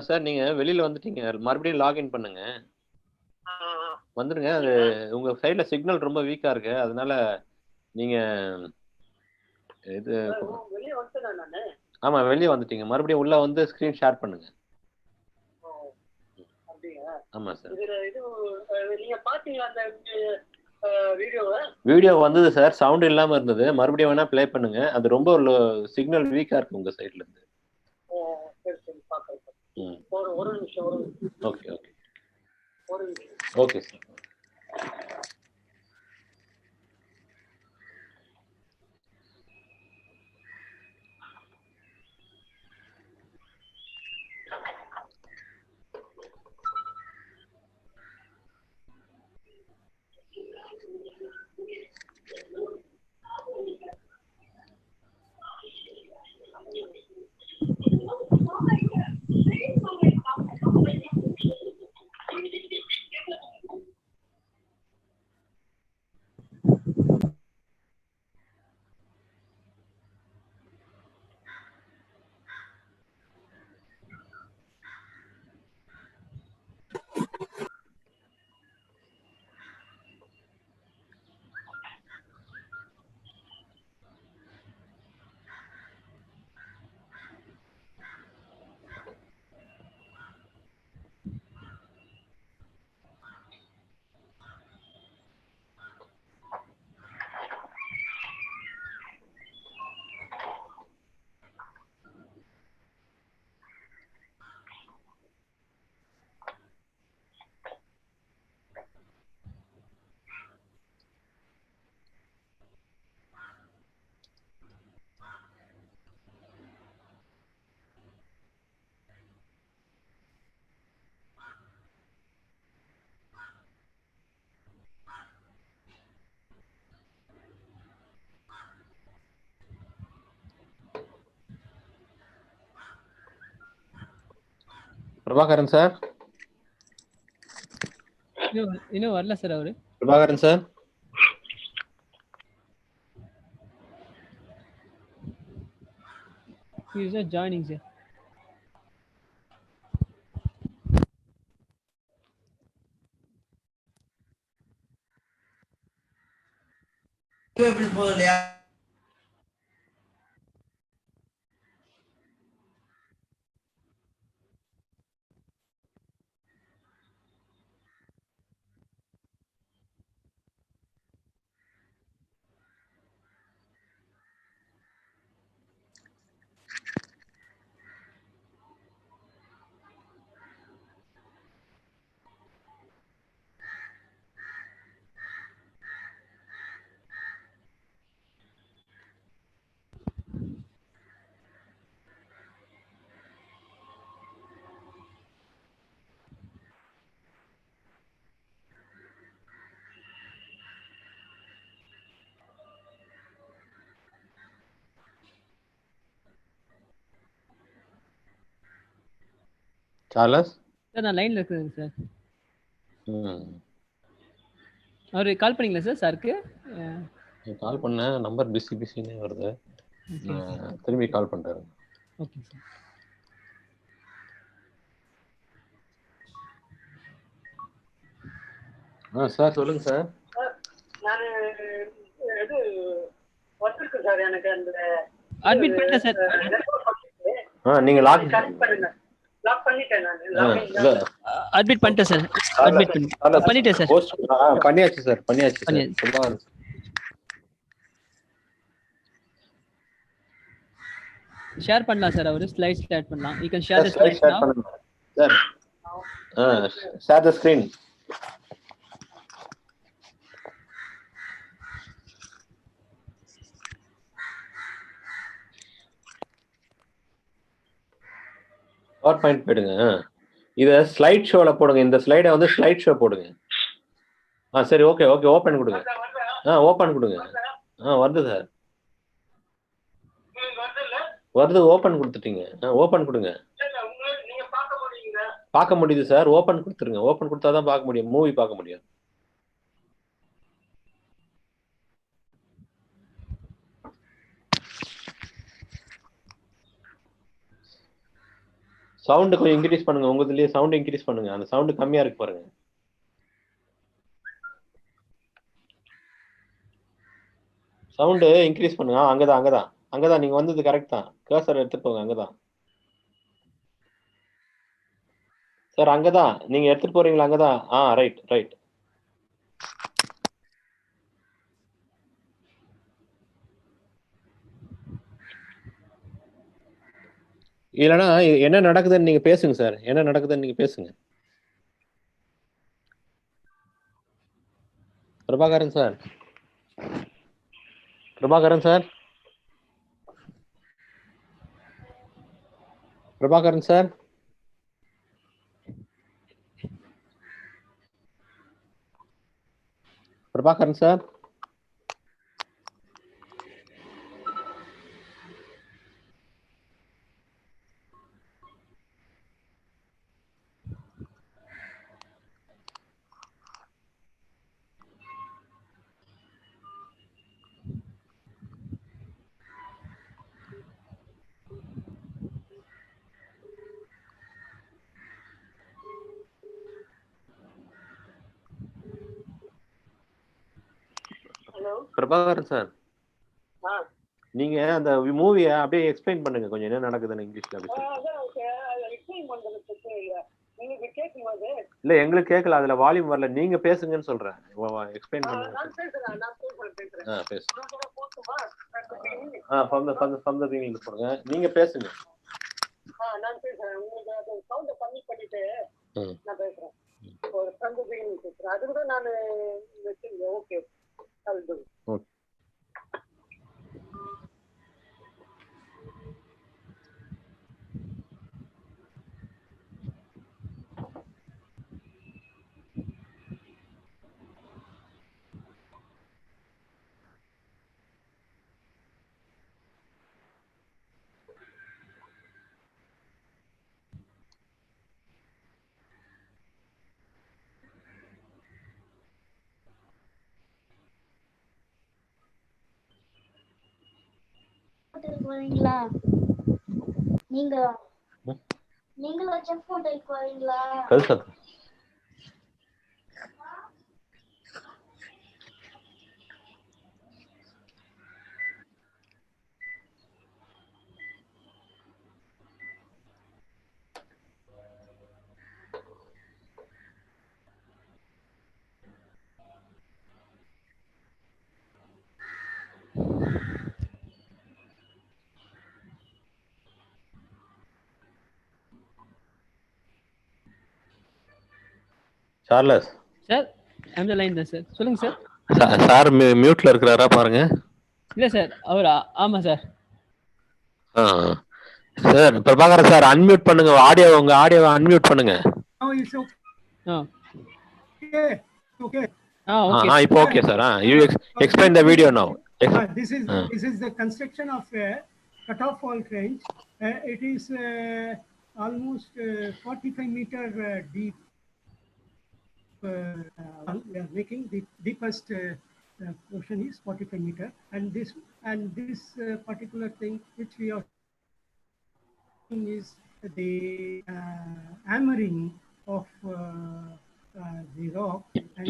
Sir நீங்க வெளியில வந்துட்டீங்க, மறுபடியும் லாகின் பண்ணுங்க. வந்துருங்க. அது உங்க சைடுல சிக்னல் ரொம்ப வீக்கா இருக்கு, அதனால நீங்க இது ஆமா வெளியே வந்துட்டீங்க. மறுபடியும் உள்ள வந்து ஸ்கிரீன் ஷேர் பண்ணுங்க. ஆமா சார். வீடியோ வந்தது சார், சவுண்ட் இல்லாம இருந்தது. மறுபடியும் வேணா ப்ளே பண்ணுங்க. அது ரொம்ப சிக்னல் வீக்கா இருக்கு உங்க சைடுல இருந்து. ஒரு நிமிஷம். Okay sir. Prabhakaran sir. இன்னும் வரல சார் அவரு. Prabhakaran sir. He is not joining sir. Charles. Sir நான் லைன்ல இருக்கேன் சார். அவரு கால் பண்ணீங்களா சார் சாருக்கு? கால் பண்ண நம்பர் பிஸினே வருது. திரும்பி கால் பண்றாரு. Okay sir. சார் சொல்லுங்க சார். நான் இது வந்திருக்கு சார் எனக்கு அந்த அட்மிட் பண்ணிட்டேன் சார். நீங்க லாக் பண்ணுங்க. லாக் பண்ணிட்டேன் நான். அட்மிட் பண்ணிட்டேன் சார். அட்மிட் பண்ணிட்டேன் சார். பண்ணியாச்சு சார். பண்ணியாச்சு சார். ஷேர் பண்ணலாம் சார். அவரு ஸ்லைட்ஸ் ஷேர் பண்ணலாம். You can share the slides now. Sir share the screen. Power point போயிடுங்க. இத ஸ்லைட் ஷோல போடுங்க. இந்த ஸ்லைடை வந்து ஸ்லைட் ஷோ போடுங்க. சரி ஓகே ஓபன் கொடுங்க. ஓபன் கொடுங்க. வருது சார். வருது. ஓபன் கொடுத்துட்டீங்க. ஓபன் கொடுங்க. பார்க்க முடியுது சார். ஓபன் கொடுத்துருங்க. ஓபன் கொடுத்தாதான் பார்க்க முடியும். மூவி பார்க்க முடியும். சவுண்ட் கொஞ்சம் இன்க்ரீஸ் பண்ணுங்க. உங்களுதுலயே சவுண்ட் இன்க்ரீஸ் பண்ணுங்க. அந்த சவுண்ட் கம்மியா இருக்கு பாருங்க. சவுண்ட் இன்க்ரீஸ் பண்ணுங்க. அங்கதான் நீங்க வந்தது கரெக்ட் தான். கர்சர் எடுத்துட்டு போங்க. அங்கதான் சார். அங்கதான் நீங்க எடுத்துட்டு போறீங்களா? அங்கதான். ரைட். இல்லைன்னா என்ன நடக்குதுன்னு நீங்க பேசுங்க சார். என்ன நடக்குதுன்னு நீங்க பேசுங்க. Prabhakaran sir. Prabhakaran sir. Prabhakaran sir. Prabhakaran sir. Prabhakaran sir. நீங்க அந்த மூவியை அப்படியே எக்ஸ்பிளைன் பண்ணுங்க கொஞ்சம். என்ன நடக்குதுன்னு இங்கிலீஷ்ல அப்படி இல்ல எங்களுக்கு கேட்கல. அதுல வால்யூம் வரல. நீங்க பேசுங்கன்னு சொல்றேன். எக்ஸ்பிளைன் பண்ணுங்க. பேசுங்க. from the beginning போடுங்க. நீங்க பேசுங்க. நான் பேசுறேன். உங்களுக்கு சவுண்ட் கம்மி பண்ணிட்டு நான் பேசுறேன். from the beginning பேசுறேன். அது கூட நான் வெச்சிருக்கேன். ஓகே. ஓகே. சார்லஸ் சார் அந்த லைன் தான் சார். சொல்லுங்க சார். சார் மியூட்ல இருக்கிறாரா பாருங்க. இல்ல சார் அவர் ஆமா sir. Sir Prabhakaran sir unmute பண்ணுங்க. ஆடியோ உங்க ஆடியோவை அன்மியூட் பண்ணுங்க. Okay. Okay. இப்போ okay sir. You explain the video now. This is the construction of a cutoff fault range. It is almost 45-meter deep. We are making the deepest portion is 45 meter, and this particular thing which we are doing is the hammering of the rock, and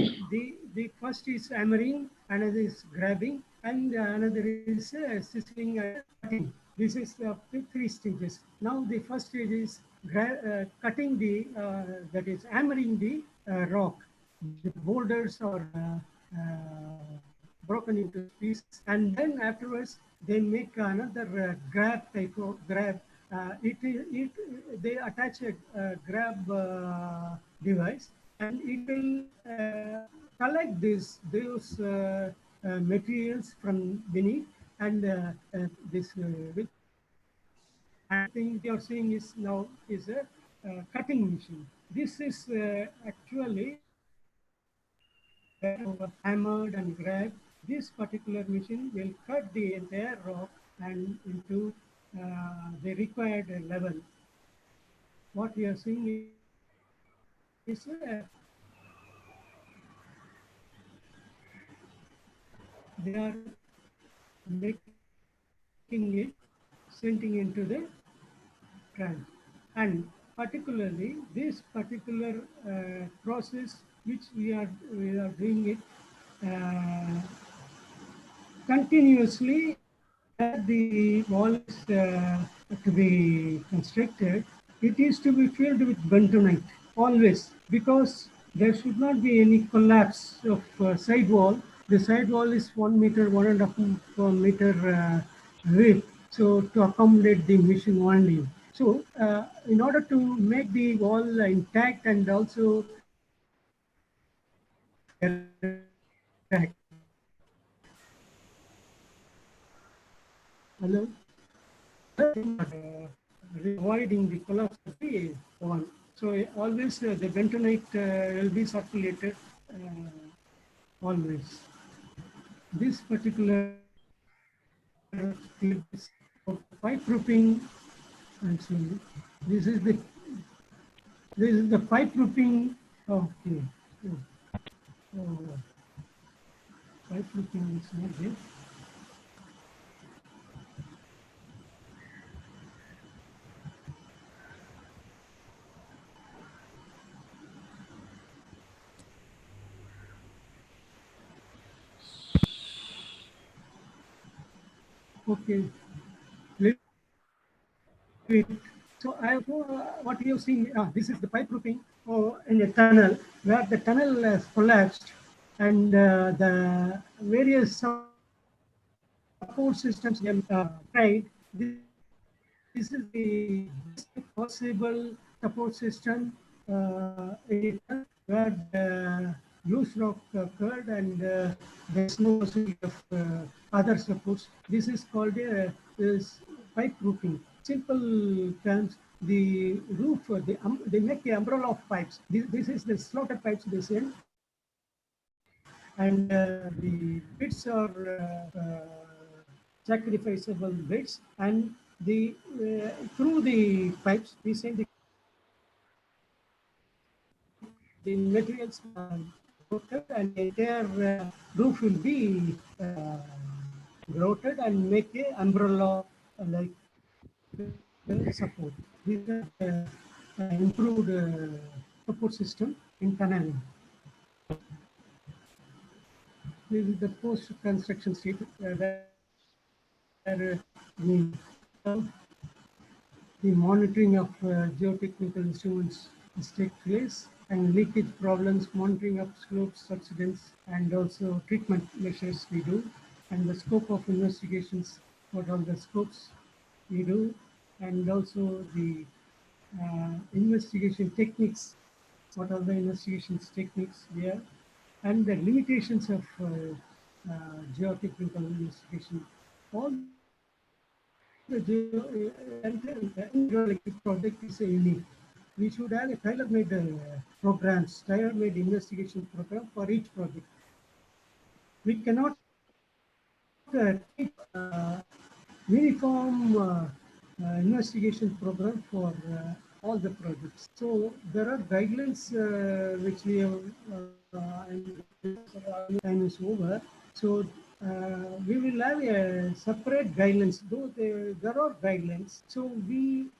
the first is hammering, another is grabbing, and another is sizzling and cutting. This is the 3 stages. Now the first stage is cutting the that is hammering the rock. The boulders are broken into pieces, and then afterwards they make another grab type of grab. They attach a grab device, and it will collect those materials from beneath, and this which I think you're seeing is now is a cutting machine. This is actually hammered and grabbed. This particular machine will cut the entire rock and into the required level. What we are seeing is they are making it, sinking into the trench, and particularly this particular process which we are doing it continuously. The wall is to be constructed, it is to be filled with bentonite always, because there should not be any collapse of side wall. The side wall is 1 meter, 1.5 meter width, so to accommodate the machine only. So in order to make the wall intact and also hello, avoiding the collapse of the wall. So always the bentonite will be circulated always. This particular pipe proofing, I'm sorry, this is the pipe proofing. Okay. Pipe proofing is not there. Okay. So what you see, this is the pipe proofing in a tunnel, where the tunnel has collapsed, and the various support systems tried. This is the best possible support system where the loose rock occurred, and there's no possibility of other supports. This is called pipe roofing. Simple terms, the roof, they make the umbrella of pipes. This is the slotted pipes they send, and the bits are sacrificeable bits, and the through the pipes we send the materials grouted, and the entire roof will be grouted and make a umbrella like support. These are improved support system in tunneling. This is the post-construction state where the monitoring of geotechnical instruments is take place, and leakage problems, monitoring of slopes, subsidence, and also treatment measures we do, and the scope of investigations, what are the scopes we do, and also the investigation techniques, what are the investigations techniques here, and the limitations of geotechnical investigation. All the hydroelectric project is unique. We should have a tailor-made programs, tailor-made investigation program for each project. We cannot take uniform investigation program for all the projects. So there are guidelines which we have, time is over. So we will have a separate guidelines, though there are guidelines. So we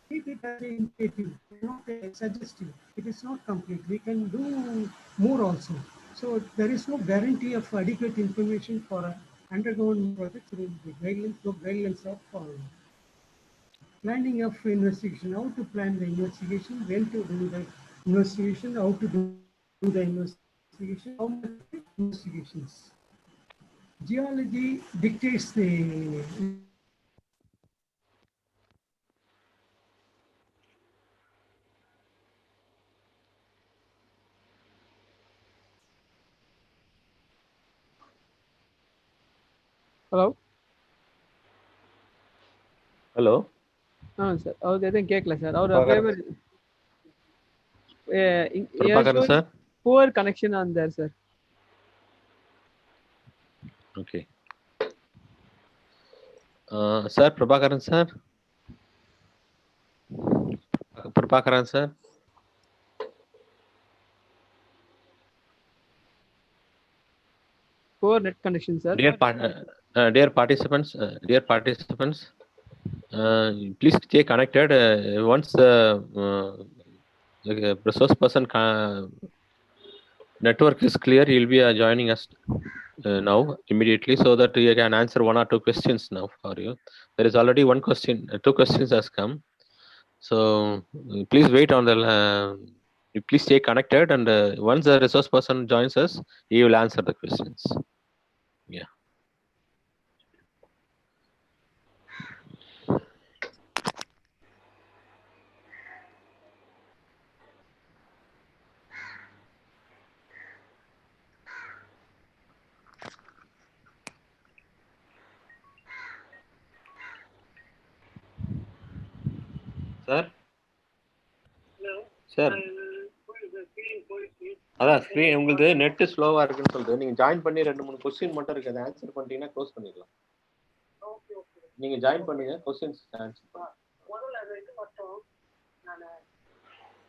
keep it as an indicative, not a suggestive. It is not complete. We can do more also. So there is no guarantee of adequate information for underground projects. There will be guidelines, no guidelines of planning of investigation, how to plan the investigation, when to do the investigation, how to do the investigation, how much investigations. Geology dictates the hello hello sir அவர் எதுவும் கேட்கல sir அவர் favour Prabhakaran sir. poor connection on there sir. Okay. Sir, Prabhakaran sir. Prabhakaran sir. Poor net connection sir. Dear participants, please stay connected. Once the resource person network is clear, he will be joining us now immediately, so that you can answer one or two questions now for you. There is already one question, two questions has come. So please wait on the. Please stay connected, and once the resource person joins us, he will answer the questions. Yeah. Sir? Sir அதான் screen உங்களுக்கு net ஸ்லோவா இருக்குன்னு சொல்றது. நீங்க join பண்ணி 2-3 question மட்டும் இருக்கு, அதை ஆன்சர் பண்ணிட்டீங்கன்னா க்ளோஸ் பண்ணிடலாம். நீங்க ஜாயின் பண்ணுங்க, கொஸ்டின்ஸ் ஆன்சர் பண்ணுங்க.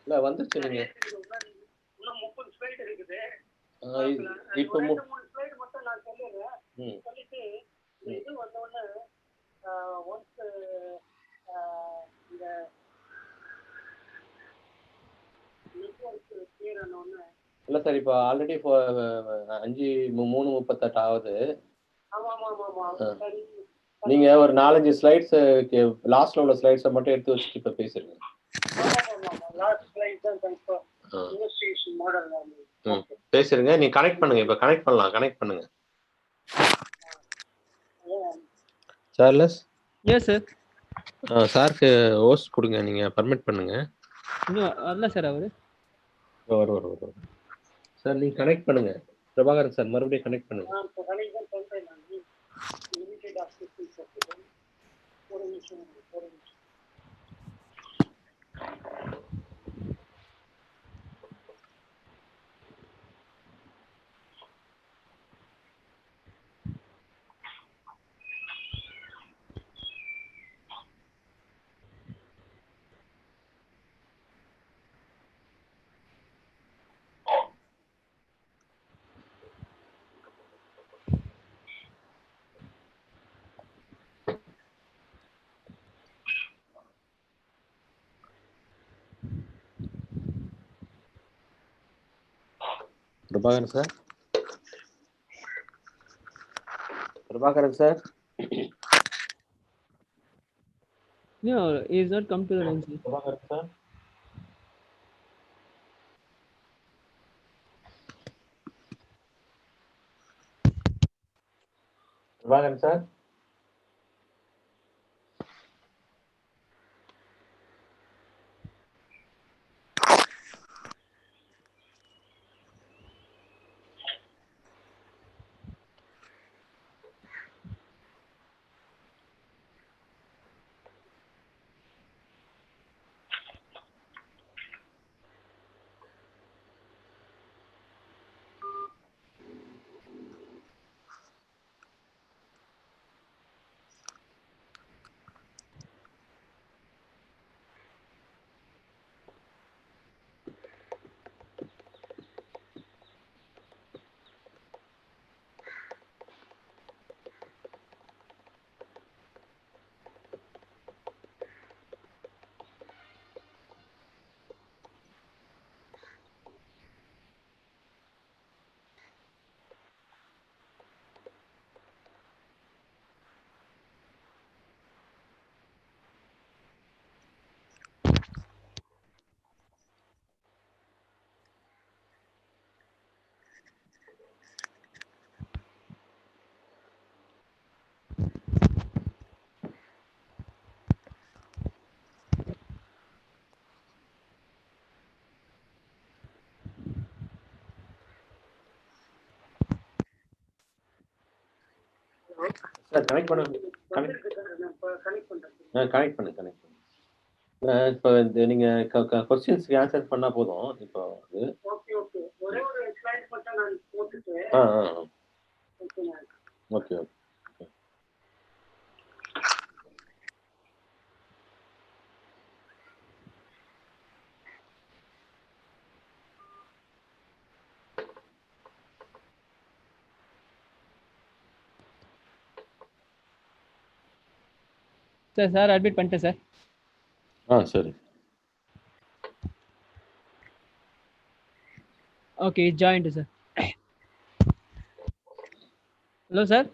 இல்ல வந்துருச்சு. நீங்க இன்னும் 30 ஸ்லைடு இருக்குது. இப்போ 3 ஸ்லைடு மட்டும் நான் சொல்லிடுறேன். சொல்லிட்டு இது வந்த உடனே ஒன்ஸ் இந்த இல்ல சார், இப்போ ஆல்ரெடி 5:38 ஆகுது. நீங்க ஒரு 4-5 ஸ்லைட்ஸ் லாஸ்ட்ல உள்ள ஸ்லைட்ஸை மட்டும் எடுத்து வச்சுட்டு இப்ப பேசுறீங்க. பேசுறீங்க, நீங்க கனெக்ட் பண்ணுங்க. இப்ப கனெக்ட் பண்ணலாம், கனெக்ட் பண்ணுங்க. சார்லஸ்? Yes sir. சாருக்கு ஹோஸ்ட் கொடுங்க, நீங்க பர்மிட் பண்ணுங்க. இன்னும் வரல சார் அவரு. வரும் சார், நீங்க கனெக்ட் பண்ணுங்க. பிரபாகரன் சார் மறுபடியும் கனெக்ட் பண்ணுங்க. Prabhakaran sir. Prabhakaran sir. No, he has not come to the line, sir. Prabhakaran sir. Prabhakaran sir. Sir connect பண்ணுங்க. கனெக்ட் பண்ணுங்க. இப்போ நீங்க கொஸ்டின்ஸ்க்கு ஆன்சர் பண்ணா போதும். இப்போ ஒரே ஒரு ஸ்லைட் மட்டும் நான் போட்டுட்டு ஓகே. சார் அட்மிட் பண்ணிட்டேன் சார். சரி. Okay, joined sir. Hello sir.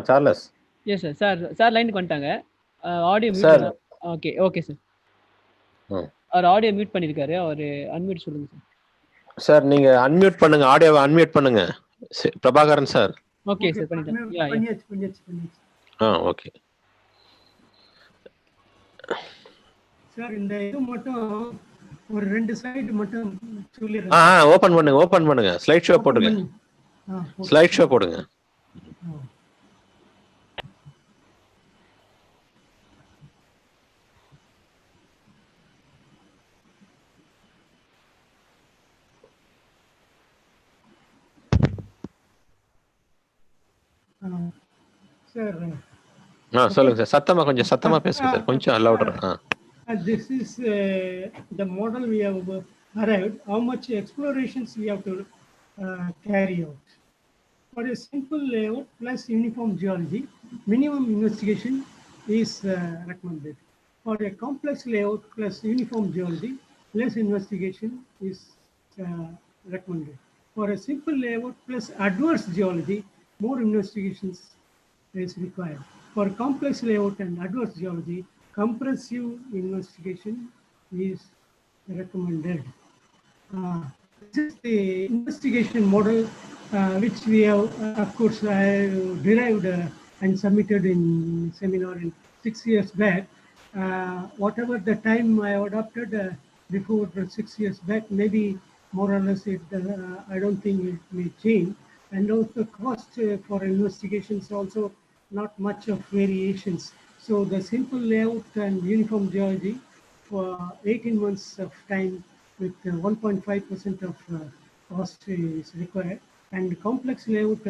Charles. Yes sir. Sir லைனுக்கு வந்துட்டாங்க. Audio mute sir. Okay sir. அவர் ஆடியோ மியூட் பண்ணிருக்காரு. அவர் அன்மியூட் சொல்லுங்க சார். சார் நீங்க அன்மியூட் பண்ணுங்க. ஆடியோவை அன்மியூட் பண்ணுங்க. பிரபாகரன் சார். ஓகே சார், பண்ணிட்டேன். பண்ணியாச்சு. Okay sir. இந்த இது மட்டும் ஒரு 2 ஸ்லைடு மட்டும் சொல்லிடுறேன். ஓபன் பண்ணுங்க. ஸ்லைட் ஷோ போடுங்க. ஸ்லைட் ஷோ போடுங்க. சார் சொல்லுங்க சார். கொஞ்சம் சத்தமா பேசுங்க சார். கொஞ்சம் louder. This is the model we have arrived. How much explorations we have to carry out. For a simple layout plus uniform geology, minimum investigation is recommended. For a complex layout plus uniform geology, less investigation is recommended. For a simple layout plus adverse geology, more investigations is required. For complex layout and adverse geology, comprehensive investigation is recommended. This is the investigation model which we have, of course, I derived and submitted in seminar in 6 years back. Whatever the time I adopted before 6 years back, maybe more or less I don't think it may change. And also cost for investigations also not much of variations. So the simple layout and uniform geology for 18 months of time with 1.5% of cost is required, and complex layout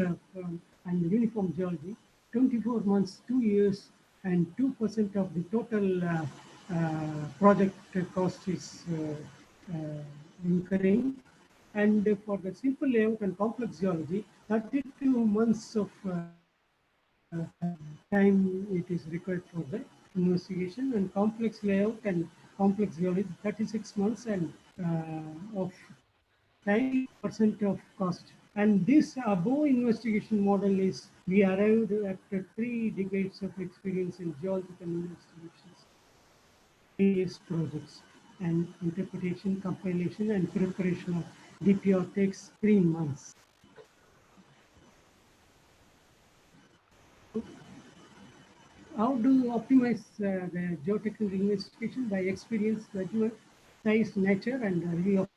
and uniform geology, 24 months, 2 years, and 2% of the total project cost is incurring. And for the simple layout and complex geology, 32 months of time it is required for the investigation, and complex layout and complex geology 36 months and of 90% of cost. And this above investigation model is, we arrived after 3 decades of experience in geological investigations, various projects, and interpretation, compilation, and preparation of DPR takes 3 months. How do you optimize the geotechnical investigation? By experience, judgment, size, nature, and review of.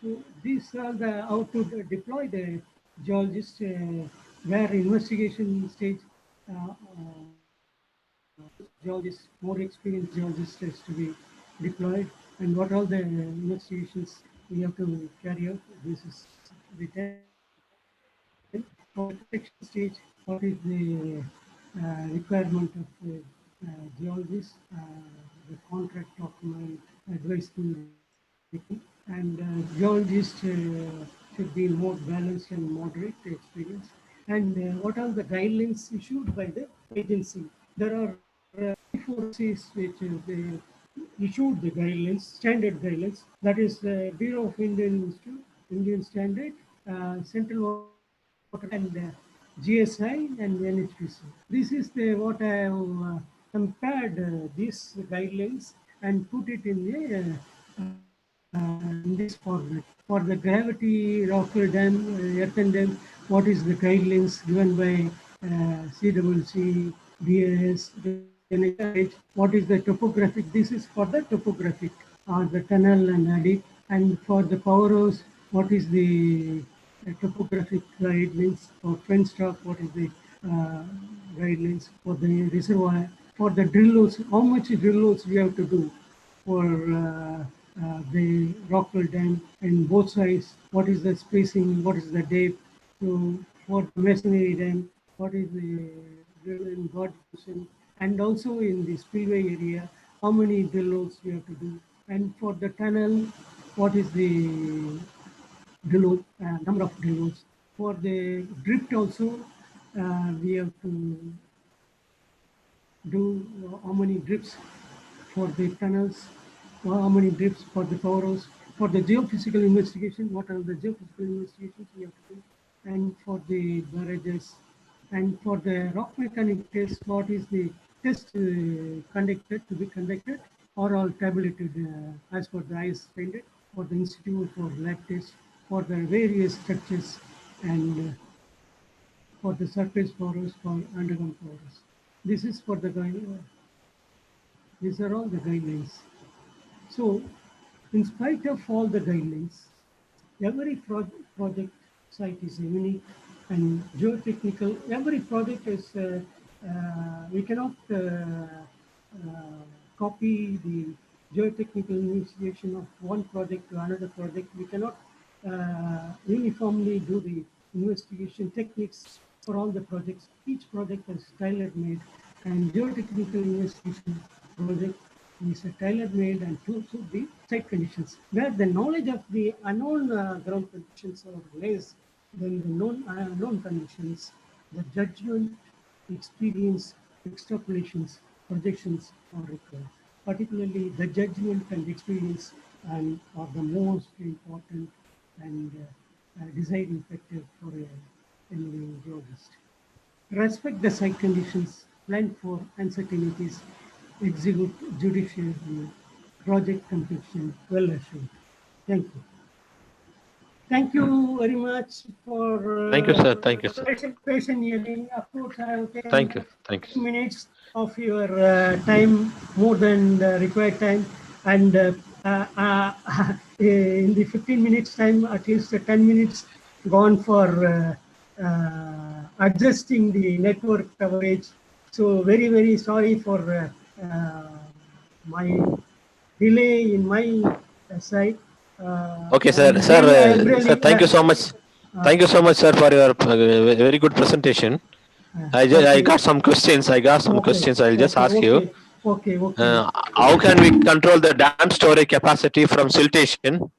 So these are the how to deploy the geologist, where investigation stage geologists, more experienced geologists has to be deployed, and what all the investigations we have to carry out. This is the for the protection stage. What is the requirement of the geologist, the contract document, advice to and geologists should be more balanced and moderate experience. And what are the guidelines issued by the agency? There are 4 Cs which they issued the guidelines, standard guidelines. That is the Bureau of Indian Institute, Indian Standard, Central Water and GSI and NHPC. This is the what I have compared these guidelines and put it in this format. For the gravity rocker dam, earthen dam, what is the guidelines given by CWC, DAS, NHPC, what is the topographic? This is for the topographic, the tunnel and adit. And for the power house, what is the topographic guidelines? For fence stock, what is the guidelines? For the reservoir, for the drill holes, how much drill holes we have to do for the Rockwell Dam and both sides, what is the spacing, what is the depth. So for the masonry dam, what is the drill and god position, and also in the spillway area, how many drill holes we have to do. And for the tunnel, what is the drill hole, number of drill holes. For the drift also, we have to do how many drifts for the tunnels, how many drifts for the power house. For the geophysical investigation, what are the geophysical investigations we have to do, and for the barrages, and for the rock mechanic test, what is the test conducted to be conducted, or all tabulated as per the IS standard for the institute, for lab tests, for the various structures, and for the surface powers, for underground powers. This is for the guidelines. These are all the guidelines. So, in spite of all the guidelines, every project site is unique and geotechnical. Every project is, we cannot copy the geotechnical investigation of one project to another project. We cannot uniformly do the investigation techniques for all the projects. Each project is tailor-made, and geotechnical investigation project is tailor-made and to suit the site conditions, where the knowledge of the unknown ground conditions are less than the known conditions. The judgment, experience, extrapolations, projections are required. Particularly, the judgment and experience are the most important and deciding factor for any geologist. Respect the site conditions, plan for uncertainties, execute judiciously, project completion well assured. Thank you. Thank you very much for thank you, sir. Thank you, sir. Patient hearing. Of course, I have taken Thank you. Thank you. minutes of your time, more than the required time, and in the 15 minutes time, at least 10 minutes gone for adjusting the network coverage. So very, very sorry for my delay in my side. Okay, sir. Sir, thank you so much. Thank you so much, sir, for your very good presentation. I got some questions. I'll just ask you. Okay. How can we control the dam storage capacity from siltation?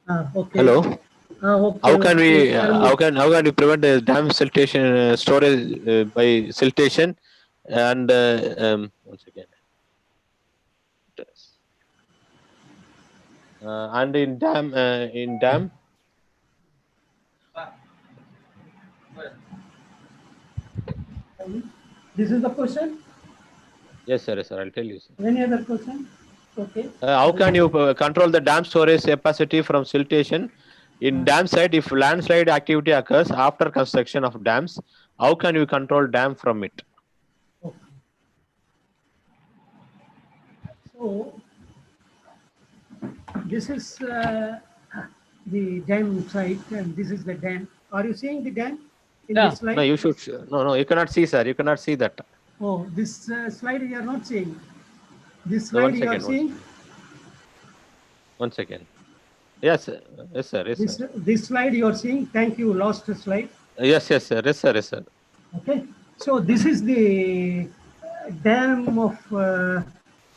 Okay. Hello. Okay, how can we prevent the dam siltation storage by siltation? And once again, And in dam. This is the question. Yes, sir. Yes, sir. I'll tell you, sir. Any other question? Okay. How can you control the dam storage capacity from siltation? In dam site, if landslide activity occurs after construction of dams, how can you control dam from it? Okay. So this is the dam site, and this is the dam. Are you seeing the dam in this slide? No, you should. No, you cannot see, sir. You cannot see that. Oh, this slide you are not seeing. This No, slide you are seeing. One second. Yes, sir. Yes, sir. Yes, sir. This slide you are seeing. Thank you. Last slide. Yes, sir. Yes, sir. Yes, sir. Okay. So this is the dam of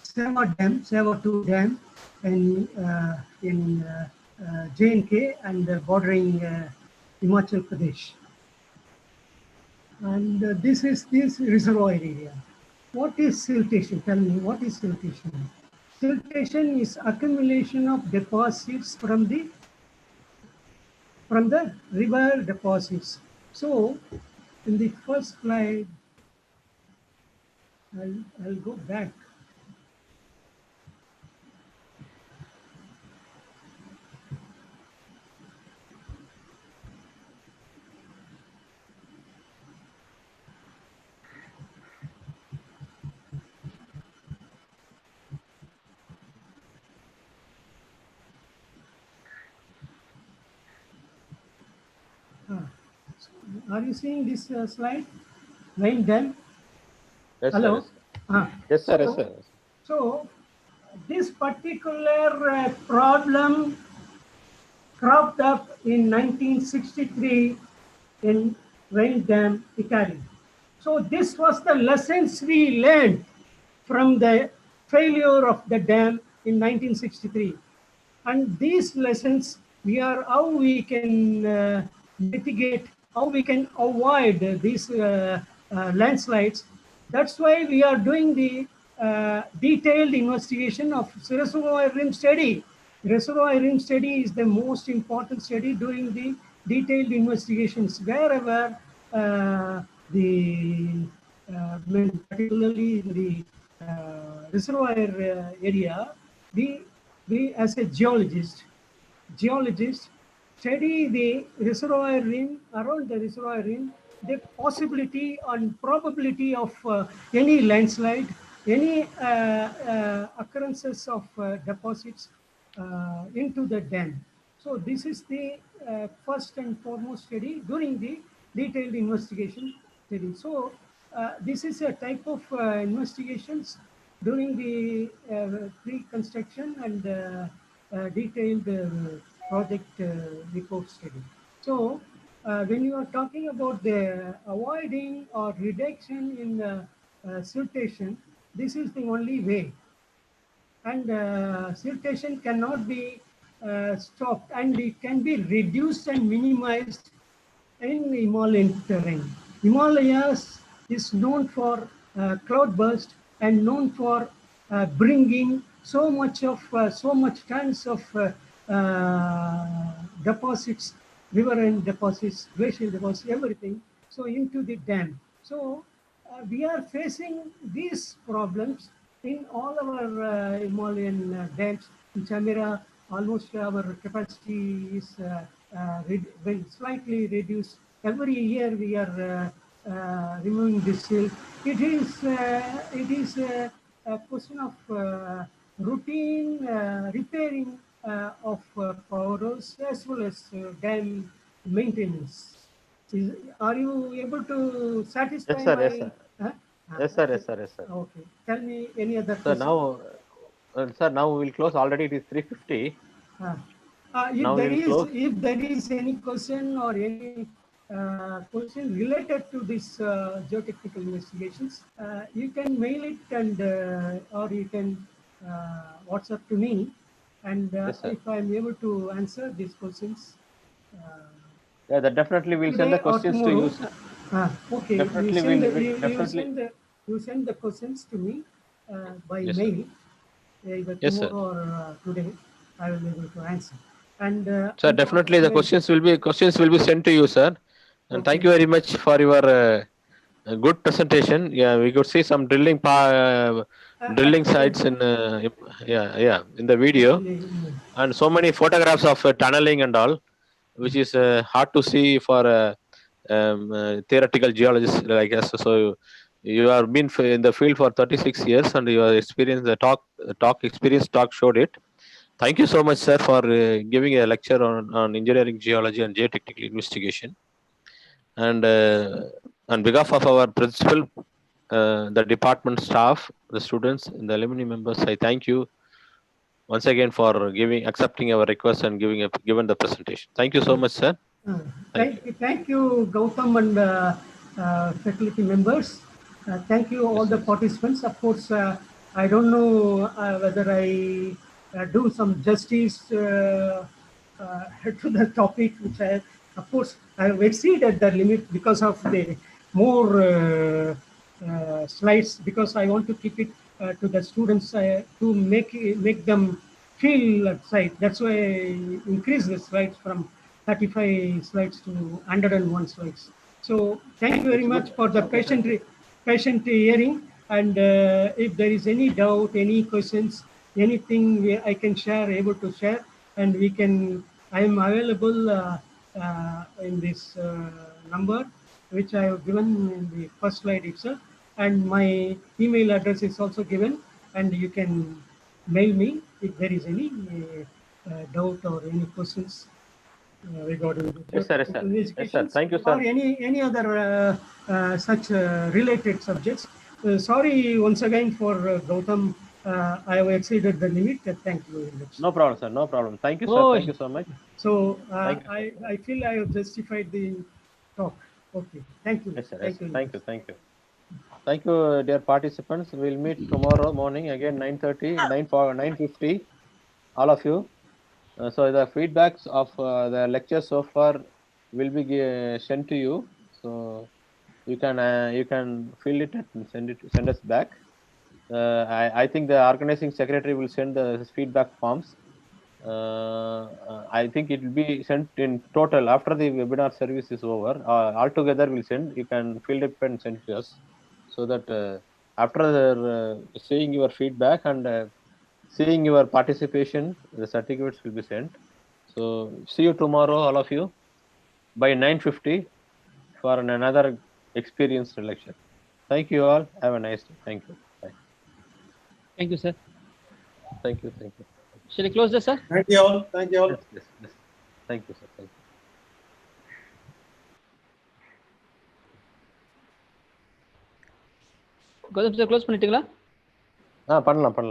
Seva 2 dam in J&K and bordering Himachal Pradesh. And this is this reservoir area. What is siltation? Tell me, what is siltation? Siltation is accumulation of deposits from the river deposits. So in the first slide, I'll go back. Are you seeing this slide? Vaiont dam? Yes, Hello? Sir, yes, sir. Yes, sir. So this particular problem cropped up in 1963 in Vaiont Dam, Italy. So this was the lessons we learned from the failure of the dam in 1963. And these lessons, how we can mitigate, how we can avoid these landslides. That's why we are doing the detailed investigation of reservoir rim study. Reservoir rim study is the most important study during the detailed investigations wherever particularly in the reservoir area, we as a geologist study the reservoir rim, around the reservoir rim, the possibility and probability of any landslide, any occurrences of deposits into the dam. So this is the first and foremost study during the detailed investigation study. So this is a type of investigations during the pre-construction and detailed project report study. So when you are talking about the avoiding or reduction in siltation, this is the only way. And siltation cannot be stopped, and it can be reduced and minimized in Himalayan terrain. Himalayas is known for cloudburst and known for bringing so much tons of deposits, riverine deposits, glacial deposits, everything, so into the dam. So we are facing these problems in all our Himalayan dams. In Chamira, almost our capacity is slightly reduced. Every year we are removing this silt. It is a question of routine repairing of powers as well as dam maintenance. Are you able to satisfy Yes, sir. my? Yes, sir. Yes, sir. Yes, sir. Yes, sir. Okay. Tell me any other So question. now, sir, now we will close. Already it is 3:50. If there is any question or any question related to this geotechnical investigations, you can mail it and or you can WhatsApp to me, and Yes, sir. if I am able to answer these questions. Yeah, that definitely we'll send the questions to you, sir. Okay, Definitely you send the questions to me by yes, mail, either yes, sir. tomorrow or today. I will be able to answer. And sir, definitely the questions will be sent to you, sir. And thank you very much for your good presentation. Yeah, we could see some drilling drilling sites in in the video, and so many photographs of tunneling and all, which is hard to see for theoretical geologists like us. So you have been in the field for 36 years, and your experience, the talk showed it. Thank you so much, sir, for giving a lecture on engineering geology and geotechnical investigation. And on behalf of our principal, the department staff, the students, and the alumni members, I thank you once again for accepting our request and given the presentation. Thank you so much, sir. Thank you, Gautam and faculty members. Thank you, all the participants. Of course, I don't know whether I do some justice to the topic, which of course, I have exceeded the limit because of the more slides, because I want to keep it to the students to make them feel outside. That's why I increase the slides from 35 slides to 101 slides. So thank you very much for the patient hearing. And if there is any doubt, any questions, anything I can share, able to share, and we can, I am available in this number, which I have given in the first slide itself. And my email address is also given, and you can mail me if there is any doubt or any questions regarding the geotechnical investigations, Thank you, sir. or any other such related subjects. Sorry once again for Gautam. I have exceeded the limit. Thank you very much. No problem, sir. No problem. Thank you, sir. Thank you so much. So I feel I have justified the talk. Okay. Thank you. Yes, sir. Yes, sir. Thank you. Thank you. Thank you, dear participants. We'll meet tomorrow morning again, 9:30, 9:50. All of you. So the feedbacks of the lecture so far will be sent to you. So you can fill it and send us back. I think the organizing secretary will send the feedback forms. I think it will be sent in total after the webinar service is over. Altogether, we'll send. You can fill it and send to us, so that after seeing your feedback and seeing your participation, the certificates will be sent. So see you tomorrow, all of you, by 9:50 for another experienced lecture. Thank you all. Have a nice day. Thank you. Bye. Thank you, sir. Thank you. Thank you. Shall I close this, sir? Thank you all. Thank you all. Yes. Thank you, sir. Thank you. Gautam sir, close பண்ணிட்டீங்களா? பண்ணலாம்